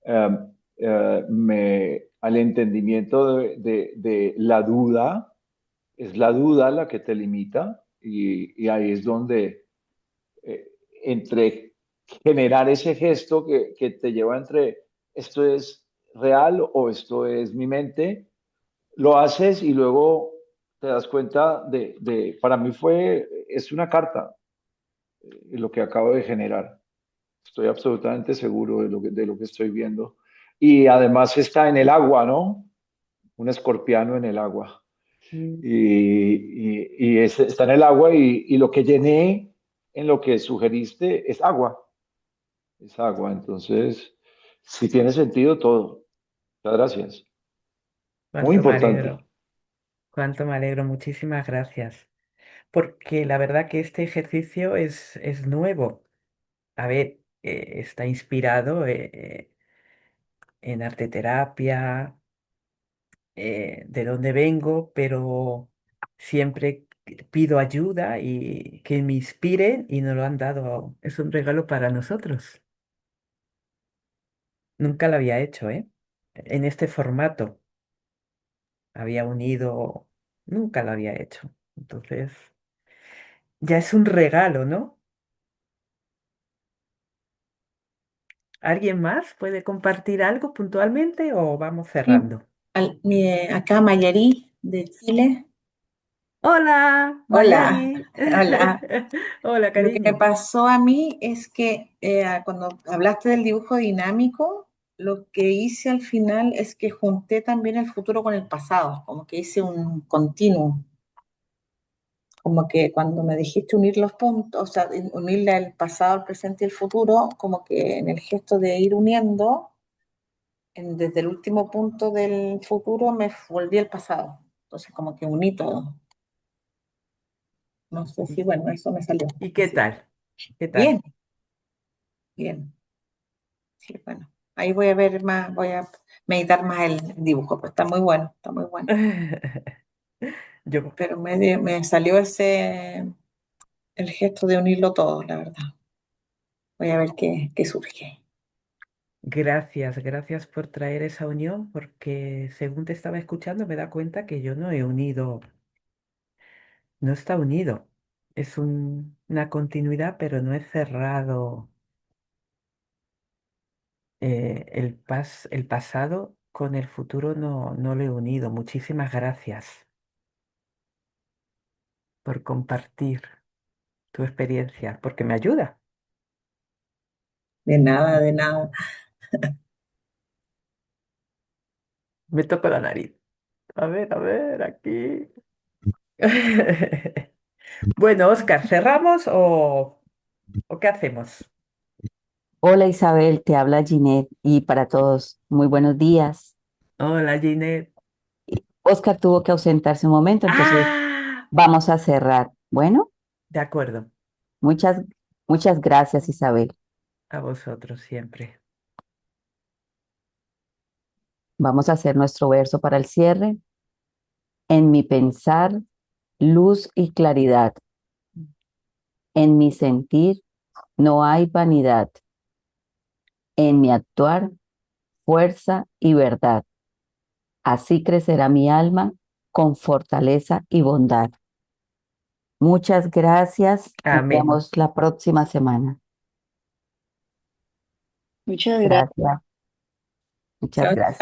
Eh, al entendimiento de la duda, es la duda la que te limita y ahí es donde entre generar ese gesto que te lleva entre esto es real o esto es mi mente, lo haces y luego te das cuenta para mí es una carta lo que acabo de generar. Estoy absolutamente seguro de lo que estoy viendo. Y además está en el agua, ¿no? Un escorpiano en el agua. Mm. Está en el agua y lo que llené en lo que sugeriste es agua. Es agua. Entonces, si tiene sentido todo. Muchas gracias. Muy Cuánto me importante. alegro, cuánto me alegro, muchísimas gracias. Porque la verdad que este ejercicio es nuevo. A ver, está inspirado en arte terapia, de dónde vengo, pero siempre pido ayuda y que me inspiren y nos lo han dado. Es un regalo para nosotros. Nunca lo había hecho, ¿eh? En este formato. había unido, nunca lo había hecho. Entonces, ya es un regalo, ¿no? ¿Alguien más puede compartir algo puntualmente o vamos Sí, cerrando? acá Mayarí de Chile. Hola, Hola, Mayari. hola. Hola, Lo que me cariño. pasó a mí es que cuando hablaste del dibujo dinámico, lo que hice al final es que junté también el futuro con el pasado, como que hice un continuo, como que cuando me dijiste unir los puntos, o sea, unir el pasado, el presente y el futuro, como que en el gesto de ir uniendo, desde el último punto del futuro me volví al pasado. Entonces, como que uní todo. No sé si, bueno, eso me salió ¿Y qué así. tal? ¿Qué tal? Bien, bien. Sí, bueno, ahí voy a ver más, voy a meditar más el dibujo, pues está muy bueno, está muy bueno. Yo, Pero me salió el gesto de unirlo todo, la verdad. Voy a ver qué surge. gracias, gracias por traer esa unión, porque según te estaba escuchando me da cuenta que yo no he unido, no está unido. Es una continuidad, pero no he cerrado el pasado con el futuro, no, no lo he unido. Muchísimas gracias por compartir tu experiencia, porque me ayuda. De nada, de nada. Me toco la nariz. A ver, aquí. Bueno, Oscar, ¿cerramos o qué hacemos? Hola Isabel, te habla Ginette y para todos, muy buenos días. Hola, Ginette. Oscar tuvo que ausentarse un momento, entonces Ah, vamos a cerrar. Bueno, de acuerdo. muchas, muchas gracias Isabel. A vosotros siempre. Vamos a hacer nuestro verso para el cierre. En mi pensar, luz y claridad. En mi sentir, no hay vanidad. En mi actuar, fuerza y verdad. Así crecerá mi alma con fortaleza y bondad. Muchas gracias. Nos Amén. vemos la próxima semana. Muchas gracias. Gracias. Muchas Chao, gracias.